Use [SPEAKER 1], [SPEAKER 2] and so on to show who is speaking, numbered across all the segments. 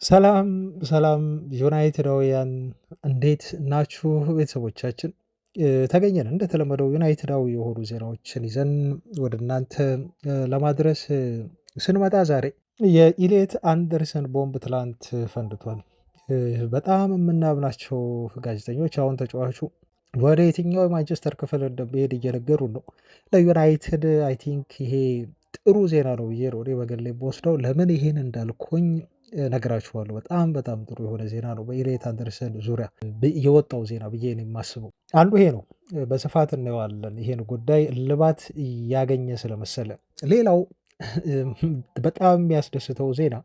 [SPEAKER 1] ሰላም ሰላም ዩናይትዳውያን እንዴት ናችሁ? ቤተሰቦቻችን ተገኘን እንደተለመደው ዩናይትዳዊ የሆኑ ዜናዎችን ይዘን ወደ እናንተ ለማድረስ ስንመጣ ዛሬ የኢሌት አንደርሰን ቦምብ ትላንት ፈንድቷል። በጣም የምናምናቸው ጋዜጠኞች አሁን ተጫዋቹ ወደ የትኛው የማንቸስተር ክፍል እንደሚሄድ እየነገሩን ነው። ለዩናይትድ አይ ቲንክ ይሄ ጥሩ ዜና ነው ብዬ ነው እኔ በግሌ የምወስደው። ለምን ይሄን እንዳልኩኝ እነግራችኋለሁ። በጣም በጣም ጥሩ የሆነ ዜና ነው በኢሌት አንደርሰን ዙሪያ የወጣው ዜና ብዬ ነው የማስበው። አንዱ ይሄ ነው። በስፋት እናየዋለን ይሄን ጉዳይ እልባት ያገኘ ስለመሰለ። ሌላው በጣም የሚያስደስተው ዜና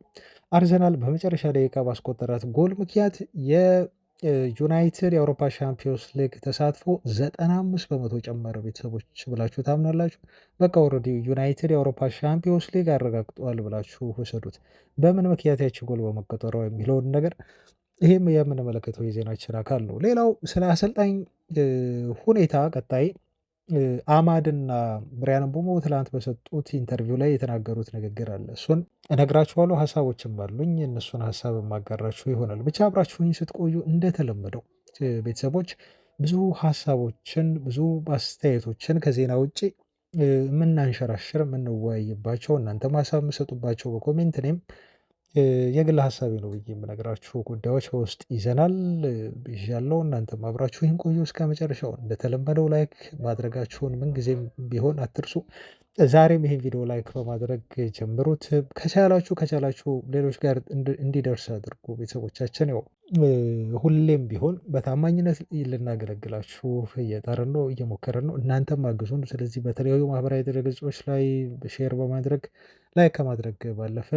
[SPEAKER 1] አርሰናል በመጨረሻ ደቂቃ ባስቆጠራት ጎል ምክንያት የዩናይትድ የአውሮፓ ሻምፒዮንስ ሊግ ተሳትፎ 95 በመቶ ጨመረ። ቤተሰቦች ብላችሁ ታምናላችሁ? በቃ ኦልሬዲ ዩናይትድ የአውሮፓ ሻምፒዮንስ ሊግ አረጋግጠዋል ብላችሁ ውሰዱት። በምን ምክንያት ያቺ ጎል በመቆጠሯ የሚለውን ነገር ይህም የምንመለከተው የዜናችን አካል ነው። ሌላው ስለ አሰልጣኝ ሁኔታ ቀጣይ አማድና ብሪያን ምቡሞ ትላንት በሰጡት ኢንተርቪው ላይ የተናገሩት ንግግር አለ። እሱን እነግራችኋለሁ። ሀሳቦችም አሉኝ፣ እነሱን ሀሳብ የማጋራችሁ ይሆናል። ብቻ አብራችሁኝ ስትቆዩ እንደተለመደው ቤተሰቦች ብዙ ሀሳቦችን ብዙ አስተያየቶችን ከዜና ውጭ የምናንሸራሽር የምንወያይባቸው እናንተም ሀሳብ የምሰጡባቸው በኮሜንት እኔም የግል ሀሳቤ ነው ብዬ የምነግራችሁ ጉዳዮች በውስጥ ይዘናል ይዣለሁ። እናንተም አብራችሁ ይህን ቆዩ እስከ መጨረሻው። እንደተለመደው ላይክ ማድረጋችሁን ምንጊዜም ቢሆን አትርሱ። ዛሬም ይሄን ቪዲዮ ላይክ በማድረግ ጀምሩት። ከቻላችሁ ሌሎች ጋር እንዲደርስ አድርጉ። ቤተሰቦቻችን ያው ሁሌም ቢሆን በታማኝነት ልናገለግላችሁ እየጣርን ነው፣ እየሞከርን ነው። እናንተም አግዙን። ስለዚህ በተለያዩ ማህበራዊ ድረገጾች ላይ ሼር በማድረግ ላይክ ከማድረግ ባለፈ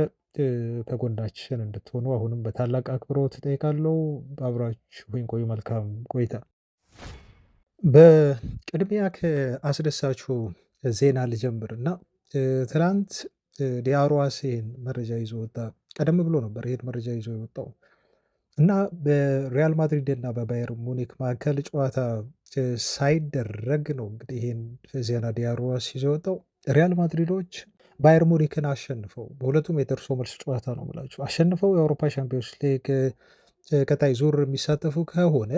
[SPEAKER 1] ከጎናችን እንድትሆኑ አሁንም በታላቅ አክብሮት እጠይቃለሁ። አብራችሁኝ ቆዩ። መልካም ቆይታ። በቅድሚያ ከአስደሳችሁ ዜና ልጀምርና ትናንት ዲያሮ ይሄን መረጃ ይዞ ወጣ። ቀደም ብሎ ነበር ይሄን መረጃ ይዞ የወጣው እና በሪያል ማድሪድ እና በባየር ሙኒክ መካከል ጨዋታ ሳይደረግ ነው እንግዲህ ይሄን ዜና ዲያሮ ይዞ የወጣው። ሪያል ማድሪዶች ባየር ሙኒክን አሸንፈው በሁለቱም የደርሶ መልስ ጨዋታ ነው የምላችሁ አሸንፈው የአውሮፓ ሻምፒዮንስ ሊግ ቀጣይ ዙር የሚሳተፉ ከሆነ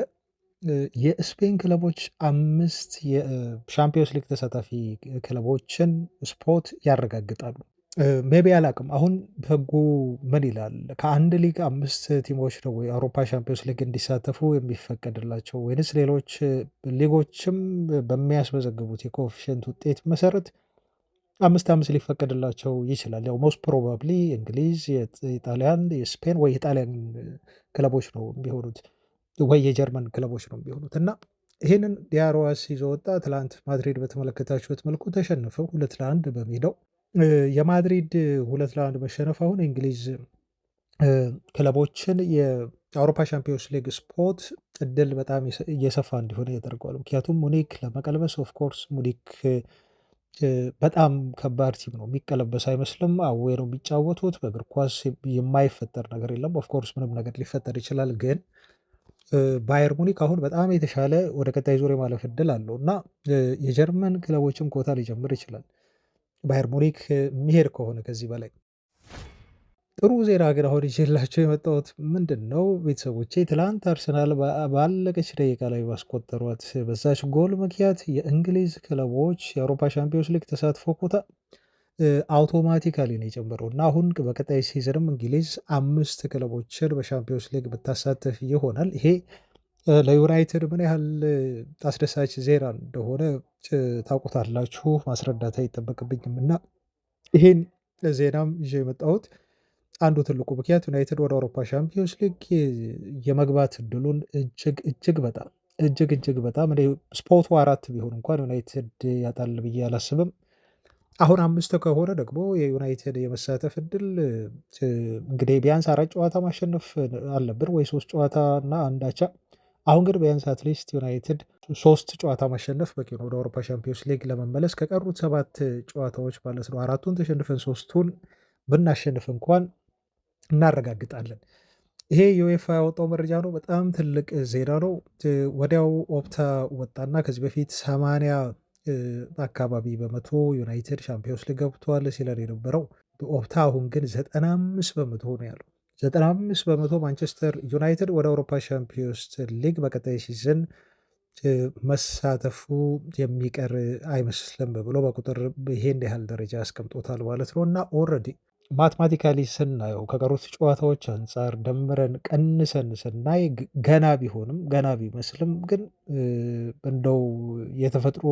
[SPEAKER 1] የስፔን ክለቦች 5 የሻምፒዮንስ ሊግ ተሳታፊ ክለቦችን ስፖርት ያረጋግጣሉ። ሜቢ አላቅም አሁን ህጉ ምን ይላል? ከአንድ ሊግ 5 ቲሞች ነው ወይ አውሮፓ ሻምፒዮንስ ሊግ እንዲሳተፉ የሚፈቀድላቸው ወይንስ ሌሎች ሊጎችም በሚያስመዘግቡት የኮኤፊሽንት ውጤት መሰረት 5 ሊፈቀድላቸው ይችላል? ያው ሞስት ፕሮባብሊ እንግሊዝ፣ የጣሊያን፣ የስፔን ወይ የጣሊያን ክለቦች ነው የሚሆኑት ወይ የጀርመን ክለቦች ነው የሚሆኑት እና ይህንን ዲያሮዋስ ይዞ ወጣ። ትላንት ማድሪድ በተመለከታችሁት መልኩ ተሸንፈው 2-1 በሜዳው የማድሪድ 2-1 መሸነፍ አሁን የእንግሊዝ ክለቦችን የአውሮፓ ሻምፒዮንስ ሊግ ስፖርት እድል በጣም እየሰፋ እንዲሆነ ያደርገዋል። ምክንያቱም ሙኒክ ለመቀልበስ ኦፍኮርስ ሙኒክ በጣም ከባድ ቲም ነው፣ የሚቀለበስ አይመስልም። አዌ ነው የሚጫወቱት። በእግር ኳስ የማይፈጠር ነገር የለም። ኦፍኮርስ ምንም ነገር ሊፈጠር ይችላል ግን ባየር ሙኒክ አሁን በጣም የተሻለ ወደ ቀጣይ ዙር የማለፍ እድል አለው እና የጀርመን ክለቦችም ኮታ ሊጀምር ይችላል ባየር ሙኒክ የሚሄድ ከሆነ ከዚህ በላይ። ጥሩ ዜና ግን አሁን ይዤላቸው የመጣሁት ምንድን ነው ቤተሰቦቼ? ትላንት አርሰናል ባለቀች ደቂቃ ላይ ባስቆጠሯት በዛች ጎል ምክንያት የእንግሊዝ ክለቦች የአውሮፓ ሻምፒዮንስ ሊግ ተሳትፎ ኮታ አውቶማቲካሊ ነው የጨመረው እና አሁን በቀጣይ ሲዝንም እንግሊዝ 5 ክለቦችን በሻምፒዮንስ ሊግ ብታሳተፍ ይሆናል። ይሄ ለዩናይትድ ምን ያህል አስደሳች ዜና እንደሆነ ታውቁታላችሁ፣ ማስረዳት አይጠበቅብኝም እና ይሄን ዜናም ይዤ የመጣሁት አንዱ ትልቁ ምክንያት ዩናይትድ ወደ አውሮፓ ሻምፒዮንስ ሊግ የመግባት እድሉን እጅግ በጣም እኔ ስፖርቱ 4 ቢሆን እንኳን ዩናይትድ ያጣል ብዬ አላስብም። አሁን 5 ከሆነ ደግሞ የዩናይትድ የመሳተፍ እድል እንግዲህ ቢያንስ 4 ጨዋታ ማሸነፍ አለብን ወይ 3 ጨዋታ እና አንድ አቻ። አሁን ግን ቢያንስ አትሊስት ዩናይትድ 3 ጨዋታ ማሸነፍ በቂ ነው ወደ አውሮፓ ሻምፒዮንስ ሊግ ለመመለስ። ከቀሩት 7 ጨዋታዎች ማለት ነው 4ቱን ተሸንፈን 3ቱን ብናሸንፍ እንኳን እናረጋግጣለን። ይሄ የዩኤፋ ያወጣው መረጃ ነው። በጣም ትልቅ ዜና ነው። ወዲያው ኦፕታ ወጣና ከዚህ በፊት 80 አካባቢ በመቶ ዩናይትድ ሻምፒዮንስ ሊግ ገብቷል ሲለን የነበረው ኦፕታ አሁን ግን 95 በመቶ ነው ያለው። 95% ማንቸስተር ዩናይትድ ወደ አውሮፓ ሻምፒዮንስ ሊግ በቀጣይ ሲዝን መሳተፉ የሚቀር አይመስልም ብሎ በቁጥር ይሄን ያህል ደረጃ ያስቀምጦታል ማለት ነው። እና ኦልሬዲ ማትማቲካሊ ስናየው ከቀሩት ጨዋታዎች አንጻር ደምረን ቀንሰን ስናይ ገና ቢሆንም ገና ቢመስልም ግን እንደው የተፈጥሮ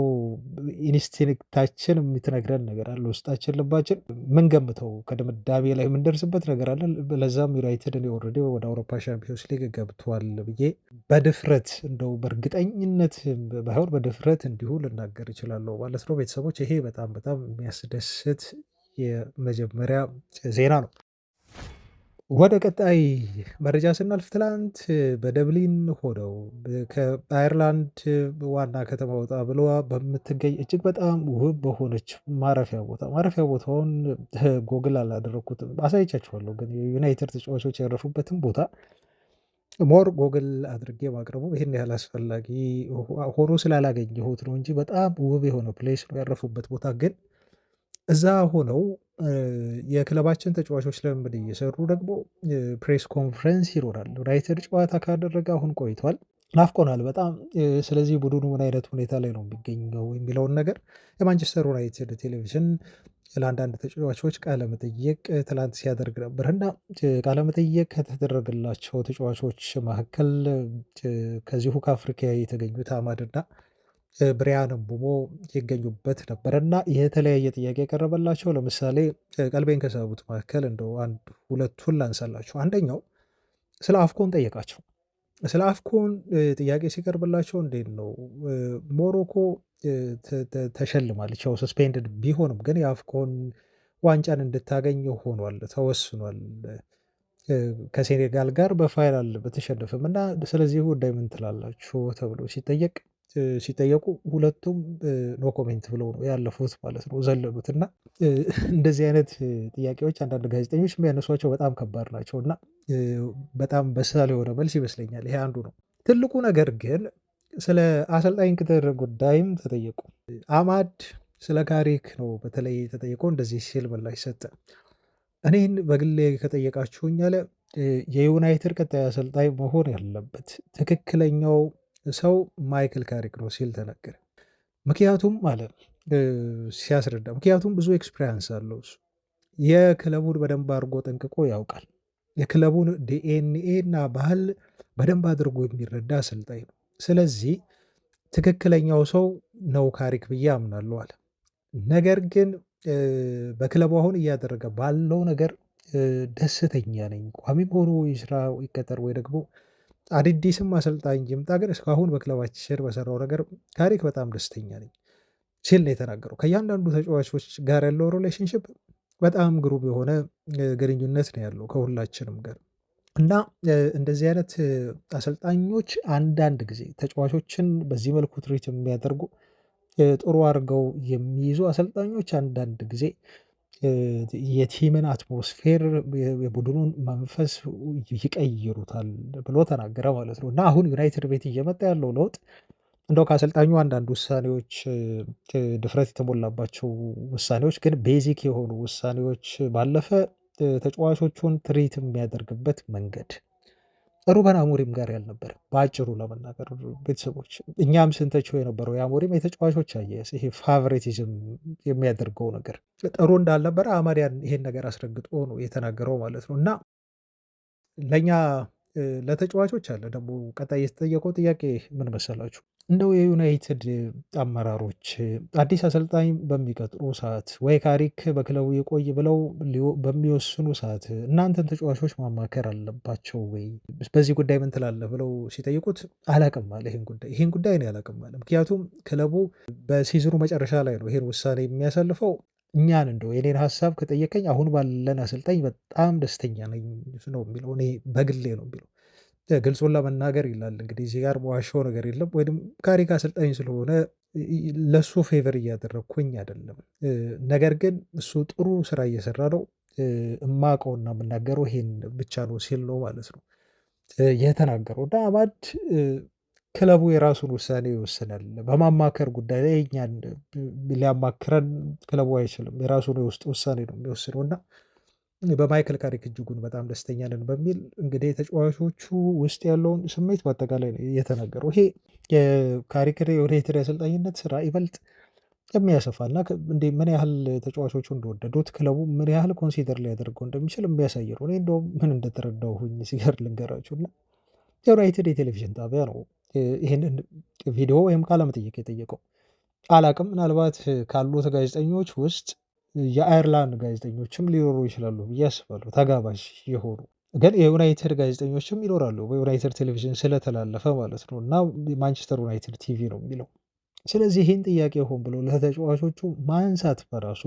[SPEAKER 1] ኢንስቲንክታችን የምትነግረን ነገር አለ። ውስጣችን ልባችን ምንገምተው ከድምዳሜ ላይ የምንደርስበት ነገር አለ። ለዛም ዩናይትድን ኦልሬዲ ወደ አውሮፓ ሻምፒዮንስ ሊግ ገብቷል ብዬ በድፍረት እንደው በእርግጠኝነት ባይሆን በድፍረት እንዲሁ ልናገር እችላለሁ ማለት ነው። ቤተሰቦች ይሄ በጣም በጣም የሚያስደስት የመጀመሪያ ዜና ነው። ወደ ቀጣይ መረጃ ስናልፍ ትላንት በደብሊን ሆነው ከአየርላንድ ዋና ከተማ ወጣ ብሎ በምትገኝ እጅግ በጣም ውብ በሆነች ማረፊያ ቦታውን ጎግል አላደረግኩትም አሳይቻችኋለሁ፣ ግን የዩናይትድ ተጫዋቾች ያረፉበትን ቦታ ሞር ጎግል አድርጌ ማቅረቡ ይህን ያህል አስፈላጊ ሆኖ ስላላገኘሁት ነው እንጂ በጣም ውብ የሆነ ፕሌስ ነው ያረፉበት ቦታ። ግን እዛ ሆነው የክለባችን ተጫዋቾች ልምምድ እየሰሩ ደግሞ ፕሬስ ኮንፈረንስ ይኖራል። ዩናይትድ ጨዋታ ካደረገ አሁን ቆይቷል፣ ናፍቆናል በጣም። ስለዚህ ቡድኑ ምን አይነት ሁኔታ ላይ ነው የሚገኘው የሚለውን ነገር የማንቸስተር ዩናይትድ ቴሌቪዥን ለአንዳንድ ተጫዋቾች ቃለመጠይቅ ትላንት ሲያደርግ ነበር እና ቃለመጠይቅ ከተደረገላቸው ተጫዋቾች መካከል ከዚሁ ከአፍሪካ የተገኙት አማድና ብሪያን ምቡሞ ይገኙበት ነበር እና የተለያየ ጥያቄ የቀረበላቸው። ለምሳሌ ቀልቤን ከሳቡት መካከል እንደው አንድ ሁለቱን ላንሳላቸው። አንደኛው ስለ አፍኮን ጠየቃቸው። ስለ አፍኮን ጥያቄ ሲቀርብላቸው እንዴት ነው ሞሮኮ ተሸልማለች፣ ያው ሰስፔንድድ ቢሆንም ግን የአፍኮን ዋንጫን እንድታገኝ ሆኗል፣ ተወስኗል ከሴኔጋል ጋር በፋይናል በተሸነፈም እና ስለዚህ ጉዳይ ምን ትላላችሁ ተብሎ ሲጠየቁ ሁለቱም ኖ ኮሜንት ብለው ነው ያለፉት ማለት ነው፣ ዘለሉት። እና እንደዚህ አይነት ጥያቄዎች አንዳንድ ጋዜጠኞች የሚያነሷቸው በጣም ከባድ ናቸው እና በጣም በሳል የሆነ መልስ ይመስለኛል ይሄ አንዱ ነው። ትልቁ ነገር ግን ስለ አሰልጣኝ ቅጥር ጉዳይም ተጠየቁ። አማድ ስለ ካሪክ ነው በተለይ ተጠየቀው። እንደዚህ ሲል ምላሽ ሰጠ። እኔን በግሌ ከጠየቃችሁኝ አለ የዩናይትድ ቀጣይ አሰልጣኝ መሆን ያለበት ትክክለኛው ሰው ማይክል ካሪክ ነው ሲል ተናገረ። ምክንያቱም አለ ሲያስረዳ፣ ምክንያቱም ብዙ ኤክስፔሪንስ አለው እሱ የክለቡን በደንብ አድርጎ ጠንቅቆ ያውቃል። የክለቡን ዲኤንኤ እና ባህል በደንብ አድርጎ የሚረዳ አሰልጣኝ ነው። ስለዚህ ትክክለኛው ሰው ነው ካሪክ ብዬ አምናለሁ አለ። ነገር ግን በክለቡ አሁን እያደረገ ባለው ነገር ደስተኛ ነኝ። ቋሚም ሆኖ ይስራ ይቀጠር ወይ ደግሞ አዲስም አሰልጣኝ ይምጣ፣ ግን እስካሁን በክለባችን በሰራው ነገር ካሪክ በጣም ደስተኛ ነኝ ሲል ነው የተናገረው። ከእያንዳንዱ ተጫዋቾች ጋር ያለው ሪሌሽንሽፕ በጣም ግሩም የሆነ ግንኙነት ነው ያለው ከሁላችንም ጋር እና እንደዚህ አይነት አሰልጣኞች አንዳንድ ጊዜ ተጫዋቾችን በዚህ መልኩ ትሪት የሚያደርጉ ጥሩ አድርገው የሚይዙ አሰልጣኞች አንዳንድ ጊዜ የቲምን አትሞስፌር የቡድኑን መንፈስ ይቀይሩታል ብሎ ተናገረ ማለት ነው። እና አሁን ዩናይትድ ቤት እየመጣ ያለው ለውጥ እንደው ከአሰልጣኙ አንዳንድ ውሳኔዎች ድፍረት የተሞላባቸው ውሳኔዎች ግን ቤዚክ የሆኑ ውሳኔዎች ባለፈ ተጫዋቾቹን ትሪት የሚያደርግበት መንገድ ሩበን አሞሪም ጋር ያልነበረ በአጭሩ ለመናገር ቤተሰቦች፣ እኛም ስንተቸው የነበረው የአሞሪም የተጫዋቾች አያያዝ ይሄ ፋቨሬቲዝም የሚያደርገው ነገር ጥሩ እንዳልነበረ አማዲያን ይሄን ነገር አስረግጦ ነው የተናገረው ማለት ነው። እና ለእኛ ለተጫዋቾች አለ ደግሞ ቀጣይ የተጠየቀው ጥያቄ ምን መሰላችሁ? እንደው የዩናይትድ አመራሮች አዲስ አሰልጣኝ በሚቀጥሩ ሰዓት ወይ ካሪክ በክለቡ የቆይ ብለው በሚወስኑ ሰዓት እናንተን ተጫዋቾች ማማከር አለባቸው ወይ? በዚህ ጉዳይ ምን ትላለህ ብለው ሲጠይቁት አላቅም አለ። ይህን ጉዳይ ነው ያላቅም አለ። ምክንያቱም ክለቡ በሲዝኑ መጨረሻ ላይ ነው ይሄን ውሳኔ የሚያሳልፈው። እኛን እንደው የኔን ሀሳብ ከጠየቀኝ አሁን ባለን አሰልጣኝ በጣም ደስተኛ ነኝ ነው የሚለው። እኔ በግሌ ነው የሚለው። ግልጹን ለመናገር ይላል እንግዲህ እዚህ ጋር በዋሻው ነገር የለም። ወይም ካሪክ አሰልጣኝ ስለሆነ ለሱ ፌቨር እያደረግኩኝ አይደለም። ነገር ግን እሱ ጥሩ ስራ እየሰራ ነው። እማቀውና የምናገረው ይሄን ብቻ ነው ሲል ነው ማለት ነው የተናገረው። እና አማድ ክለቡ የራሱን ውሳኔ ይወስናል። በማማከር ጉዳይ ላይ እኛን ሊያማክረን ክለቡ አይችልም። የራሱን የውስጥ ውሳኔ ነው የሚወስነው እና በማይክል ካሪክ እጅጉን በጣም ደስተኛ ነን በሚል እንግዲህ ተጫዋቾቹ ውስጥ ያለውን ስሜት በአጠቃላይ ነው የተናገረው። ይሄ የካሪክን የዩናይትድ የአሰልጣኝነት ስራ ይበልጥ የሚያሰፋና እንዴ ምን ያህል ተጫዋቾቹ እንደወደዱት ክለቡ ምን ያህል ኮንሲደር ሊያደርገው እንደሚችል የሚያሳይ ነው። እኔ እንደውም ምን እንደተረዳሁኝ ሲገር ልንገራችሁና የዩናይትድ የቴሌቪዥን ጣቢያ ነው ይህንን ቪዲዮ ወይም ቃለ መጠይቅ የጠየቀው። አላቅም ምናልባት ካሉት ጋዜጠኞች ውስጥ የአየርላንድ ጋዜጠኞችም ሊኖሩ ይችላሉ ብዬ አስባለሁ። ተጋባዥ የሆኑ ግን የዩናይትድ ጋዜጠኞችም ይኖራሉ በዩናይትድ ቴሌቪዥን ስለተላለፈ ማለት ነው። እና ማንቸስተር ዩናይትድ ቲቪ ነው የሚለው። ስለዚህ ይህን ጥያቄ ሆን ብሎ ለተጫዋቾቹ ማንሳት በራሱ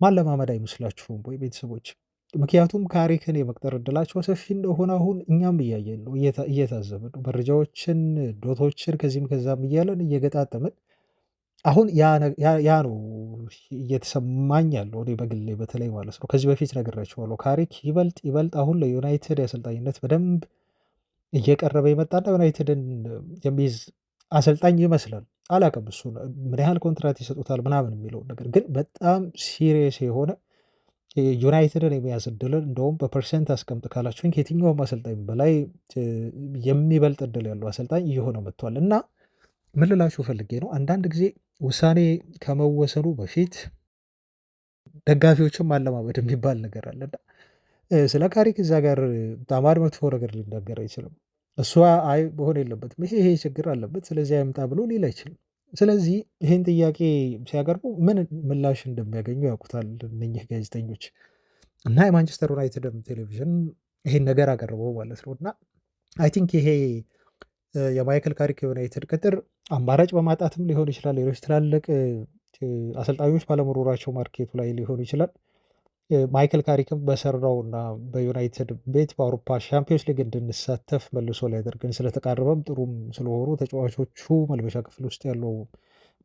[SPEAKER 1] ማለማመድ አይመስላችሁም ወይ ቤተሰቦች? ምክንያቱም ካሪክን የመቅጠር እድላቸው ሰፊ እንደሆነ አሁን እኛም እያየን ነው፣ እየታዘብን ነው። መረጃዎችን ዶቶችን ከዚህም ከዛም እያለን እየገጣጠምን አሁን ያ ነው እየተሰማኝ ያለው እኔ በግሌ በተለይ ማለት ነው። ከዚህ በፊት ነግሬያችኋለሁ። ካሪክ ይበልጥ አሁን ለዩናይትድ የአሰልጣኝነት በደንብ እየቀረበ የመጣና ዩናይትድን የሚይዝ አሰልጣኝ ይመስላል። አላውቅም እሱን ምን ያህል ኮንትራት ይሰጡታል ምናምን የሚለውን ነገር ግን በጣም ሲሪየስ የሆነ ዩናይትድን የሚያዝ እድልን እንደውም በፐርሰንት አስቀምጥ ካላችሁኝ ከየትኛውም አሰልጣኝ በላይ የሚበልጥ እድል ያለው አሰልጣኝ እየሆነ መጥቷል። እና ምን ልላችሁ ፈልጌ ነው አንዳንድ ጊዜ ውሳኔ ከመወሰኑ በፊት ደጋፊዎችን ማለማመድ የሚባል ነገር አለና ስለ ካሪክ እዛ ጋር በጣም መጥፎ ነገር ሊናገር አይችልም። እሷ አይ መሆን የለበትም ይሄ ችግር አለበት ስለዚህ አይምጣ ብሎ ሊል አይችልም። ስለዚህ ይህን ጥያቄ ሲያቀርቡ ምን ምላሽ እንደሚያገኙ ያውቁታል እነኚህ ጋዜጠኞች። እና የማንቸስተር ዩናይትድም ቴሌቪዥን ይሄን ነገር አቀርበው ማለት ነው። እና አይ ቲንክ ይሄ የማይክል ካሪክ ዩናይትድ ቅጥር አማራጭ በማጣትም ሊሆን ይችላል፣ ሌሎች ትላልቅ አሰልጣኞች ባለመኖራቸው ማርኬቱ ላይ ሊሆን ይችላል። ማይክል ካሪክም በሰራው እና በዩናይትድ ቤት በአውሮፓ ሻምፒዮንስ ሊግ እንድንሳተፍ መልሶ ሊያደርገን ስለተቃረበም ጥሩም ስለሆኑ ተጫዋቾቹ መልበሻ ክፍል ውስጥ ያለው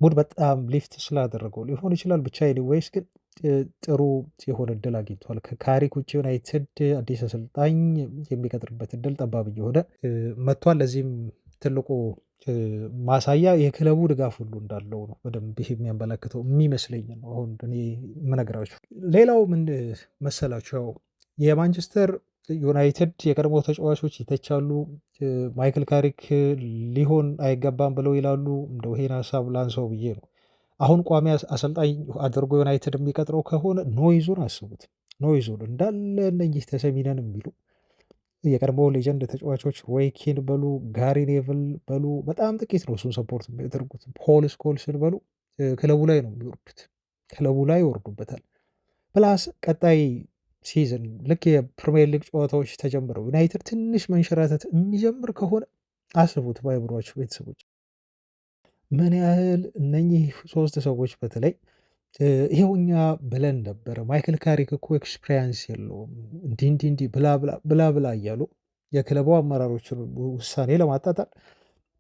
[SPEAKER 1] ሙድ በጣም ሊፍት ስላደረገው ሊሆን ይችላል። ብቻ ኤኒዌይስ ግን ጥሩ የሆነ እድል አግኝቷል። ከካሪክ ውጭ ዩናይትድ አዲስ አሰልጣኝ የሚቀጥርበት እድል ጠባብ እየሆነ መጥቷል። ለዚህም ትልቁ ማሳያ የክለቡ ድጋፍ ሁሉ እንዳለው ነው በደንብ ይሄ የሚያመለክተው የሚመስለኝ ነው አሁን እኔ የምነግራችሁ። ሌላው ምን መሰላችሁ ያው የማንቸስተር ዩናይትድ የቀድሞ ተጫዋቾች ይተቻሉ። ማይክል ካሪክ ሊሆን አይገባም ብለው ይላሉ። እንደው ይሄን ሀሳብ ላንሰው ብዬ ነው። አሁን ቋሚ አሰልጣኝ አድርጎ ዩናይትድ የሚቀጥረው ከሆነ ኖይዙን አስቡት። ኖይዙን እንዳለ እነኚህ ተሰሚነን የሚሉ የቀድሞ ሌጀንድ ተጫዋቾች ሮይ ኪን በሉ ጋሪ ኔቭል በሉ በጣም ጥቂት ነው እሱን ሰፖርት የሚያደርጉት። ፖል ስኮልስን በሉ ክለቡ ላይ ነው የሚወርዱት፣ ክለቡ ላይ ይወርዱበታል። ፕላስ ቀጣይ ሲዝን ልክ የፕሪሚየር ሊግ ጨዋታዎች ተጀምረው ዩናይትድ ትንሽ መንሸራተት የሚጀምር ከሆነ አስቡት ባይብሯቸው ቤተሰቦች ምን ያህል እነኚህ ሶስት ሰዎች በተለይ ይሄው እኛ ብለን ነበረ ማይክል ካሪክ እኮ ኤክስፔሪንስ የለውም እንዲህ ብላ ብላ እያሉ የክለቡ አመራሮችን ውሳኔ ለማጣጣል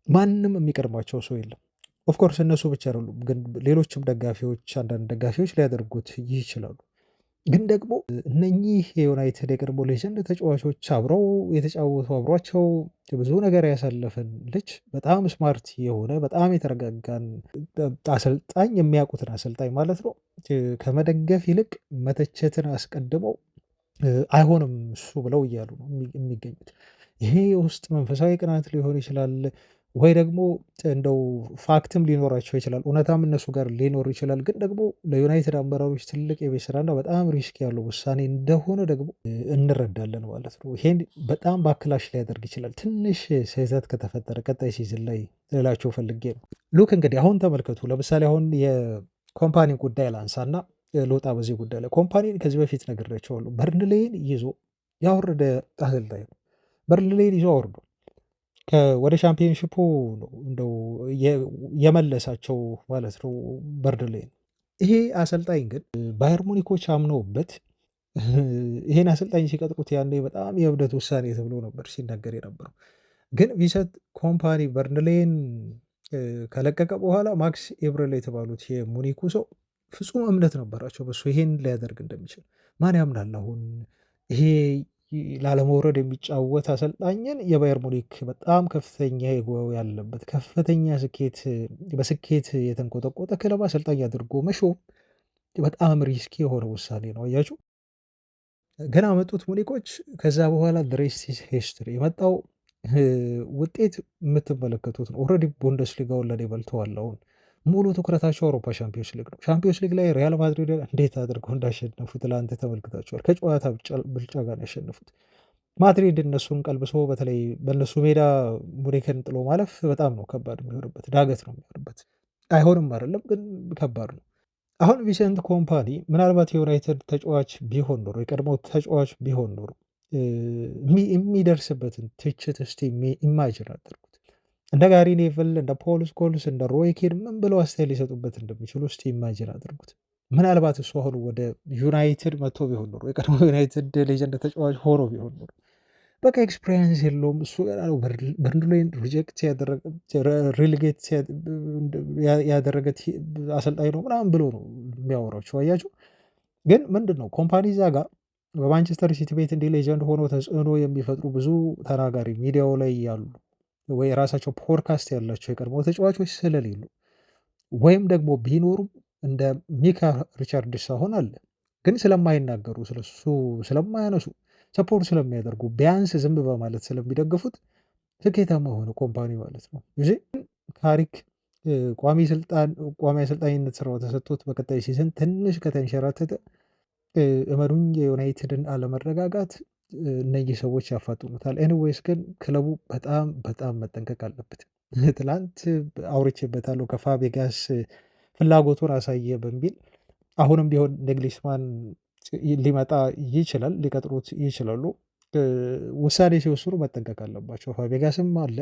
[SPEAKER 1] ማንም የሚቀድማቸው ሰው የለም። ኦፍኮርስ እነሱ ብቻ አይደሉም፣ ግን ሌሎችም ደጋፊዎች አንዳንድ ደጋፊዎች ሊያደርጉት ይችላሉ። ግን ደግሞ እነኚህ የዩናይትድ የቀድሞ ሌጀንድ ተጫዋቾች አብረው የተጫወቱ አብሯቸው ብዙ ነገር ያሳለፈን ልጅ በጣም ስማርት የሆነ በጣም የተረጋጋን አሰልጣኝ የሚያውቁትን አሰልጣኝ ማለት ነው ከመደገፍ ይልቅ መተቸትን አስቀድመው አይሆንም እሱ ብለው እያሉ ነው የሚገኙት። ይሄ የውስጥ መንፈሳዊ ቅናት ሊሆን ይችላል ወይ ደግሞ እንደው ፋክትም ሊኖራቸው ይችላል፣ እውነታም እነሱ ጋር ሊኖር ይችላል። ግን ደግሞ ለዩናይትድ አመራሮች ትልቅ የቤት ስራና በጣም ሪስክ ያለው ውሳኔ እንደሆነ ደግሞ እንረዳለን ማለት ነው። ይሄን በጣም ባክላሽ ሊያደርግ ይችላል ትንሽ ስህተት ከተፈጠረ ቀጣይ ሲዝን ላይ ልላቸው ፈልጌ ነው። ሉክ እንግዲህ አሁን ተመልከቱ። ለምሳሌ አሁን የኮምፓኒ ጉዳይ ላንሳና ልወጣ በዚህ ጉዳይ ላይ ኮምፓኒን ከዚህ በፊት ነግሬያቸዋለሁ። በርንሌይን ይዞ ያወረደ አሰልጣኝ ነው። በርንሌይን ይዞ አወርዶ ወደ ሻምፒዮንሺፑ ነው እንደው የመለሳቸው ማለት ነው በርንሌይን። ይሄ አሰልጣኝ ግን ባየር ሙኒኮች አምነውበት ይሄን አሰልጣኝ ሲቀጥሩት ያኔ በጣም የእብደት ውሳኔ ተብሎ ነበር ሲናገር የነበረው። ግን ቪንሰንት ኮምፓኒ በርንሌይን ከለቀቀ በኋላ ማክስ ኤብረል የተባሉት የሙኒኩ ሰው ፍጹም እምነት ነበራቸው በሱ ይሄን ሊያደርግ እንደሚችል። ማን ያምናል አሁን ይሄ ላለመውረድ የሚጫወት አሰልጣኝን የባየር ሙኒክ በጣም ከፍተኛ የጎው ያለበት ከፍተኛ በስኬት የተንቆጠቆጠ ክለብ አሰልጣኝ አድርጎ መሾም በጣም ሪስኪ የሆነ ውሳኔ ነው። አያችሁ ግን አመጡት ሙኒኮች። ከዛ በኋላ ዘ ሬስት ኢዝ ሂስትሪ የመጣው ውጤት የምትመለከቱት ነው። ኦልሬዲ ቡንደስሊጋውን ለኔ በልተዋል። አሁን ሙሉ ትኩረታቸው አውሮፓ ሻምፒዮንስ ሊግ ነው። ሻምፒዮንስ ሊግ ላይ ሪያል ማድሪድን እንዴት አድርገው እንዳሸነፉ ትላንት ተመልክታችኋል። ከጨዋታ ብልጫ ጋር ነው ያሸነፉት። ማድሪድ እነሱን ቀልብሶ በተለይ በእነሱ ሜዳ ሙኒክን ጥሎ ማለፍ በጣም ነው ከባድ የሚሆንበት፣ ዳገት ነው የሚሆንበት። አይሆንም አይደለም ግን ከባድ ነው። አሁን ቪሰንት ኮምፓኒ ምናልባት የዩናይትድ ተጫዋች ቢሆን ኖሮ የቀድሞ ተጫዋች ቢሆን ኖሮ የሚደርስበትን ትችት እስቲ ኢማጅን አድርጉት። እንደ ጋሪ ኔቭል፣ እንደ ፖል ስኮልስ፣ እንደ ሮይ ኪን ምን ብለው አስተያየት ሊሰጡበት እንደሚችሉ እስቲ ኢማጅን አድርጉት። ምናልባት እሱ አሁን ወደ ዩናይትድ መጥቶ ቢሆን ኖሮ የቀድሞ ዩናይትድ ሌጀንድ ተጫዋች ሆኖ ቢሆን ኖሮ በቃ ኤክስፔሪንስ የለውም እሱ በርንሌን ሪጀክት ሪሊጌት ያደረገ አሰልጣኝ ነው ምናምን ብሎ ነው የሚያወራቸው። አያቸው ግን ምንድን ነው ኮምፓኒ እዛ ጋር በማንቸስተር ሲቲ ቤት እንዲህ ሌጀንድ ሆኖ ተጽዕኖ የሚፈጥሩ ብዙ ተናጋሪ ሚዲያው ላይ ያሉ ወይ የራሳቸው ፖድካስት ያላቸው የቀድሞ ተጫዋቾች ስለሌሉ ወይም ደግሞ ቢኖሩም እንደ ሚካ ሪቻርድስ አሁን አለ ግን ስለማይናገሩ ስለሱ ስለማያነሱ ሰፖርት ስለሚያደርጉ ቢያንስ ዝም በማለት ስለሚደግፉት ስኬታማ ሆነ ኮምፓኒ ማለት ነው። እ ካሪክ ቋሚ አሰልጣኝነት ስራው ተሰጥቶት በቀጣይ ሲዝን ትንሽ ከተንሸራተተ እመኑኝ የዩናይትድን አለመረጋጋት እነዚህ ሰዎች ያፋጥኑታል። ኤኒዌይስ ግን ክለቡ በጣም በጣም መጠንቀቅ አለበት። ትላንት አውርቼበታለሁ ከፋብሪጋስ ፍላጎቱን አሳየ በሚል አሁንም ቢሆን ኔግሊስማን ሊመጣ ይችላል፣ ሊቀጥሩት ይችላሉ። ውሳኔ ሲወስኑ መጠንቀቅ አለባቸው። ፋብሪጋስም አለ፣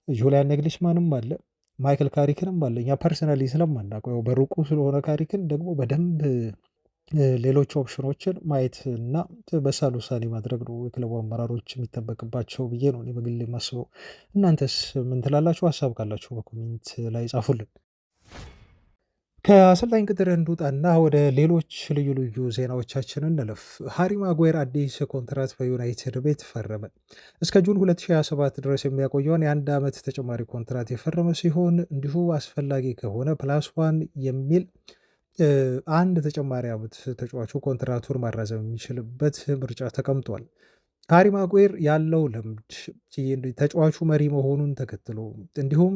[SPEAKER 1] ጁሊያን ኔግሊስማንም አለ፣ ማይክል ካሪክንም አለ። እኛ ፐርሰናሊ ስለማናውቀው በሩቁ ስለሆነ ካሪክን ደግሞ በደንብ ሌሎች ኦፕሽኖችን ማየት እና በሳል ውሳኔ ማድረግ ነው የክለቡ አመራሮች የሚጠበቅባቸው ብዬ ነው እኔ በግሌ የማስበው። እናንተስ ምን ትላላችሁ? ሀሳብ ካላችሁ በኮሜንት ላይ ጻፉልን። ከአሰልጣኝ ቅጥር እንውጣና ወደ ሌሎች ልዩ ልዩ ዜናዎቻችን እንለፍ። ሃሪ ማጓየር አዲስ ኮንትራት በዩናይትድ ቤት ፈረመ። እስከ ጁን 2027 ድረስ የሚያቆየውን የአንድ ዓመት ተጨማሪ ኮንትራት የፈረመ ሲሆን እንዲሁ አስፈላጊ ከሆነ ፕላስ ዋን የሚል አንድ ተጨማሪ ዓመት ተጫዋቹ ኮንትራቱን ማራዘም የሚችልበት ምርጫ ተቀምጧል። ሃሪ ማጓየር ያለው ልምድ ተጫዋቹ መሪ መሆኑን ተከትሎ እንዲሁም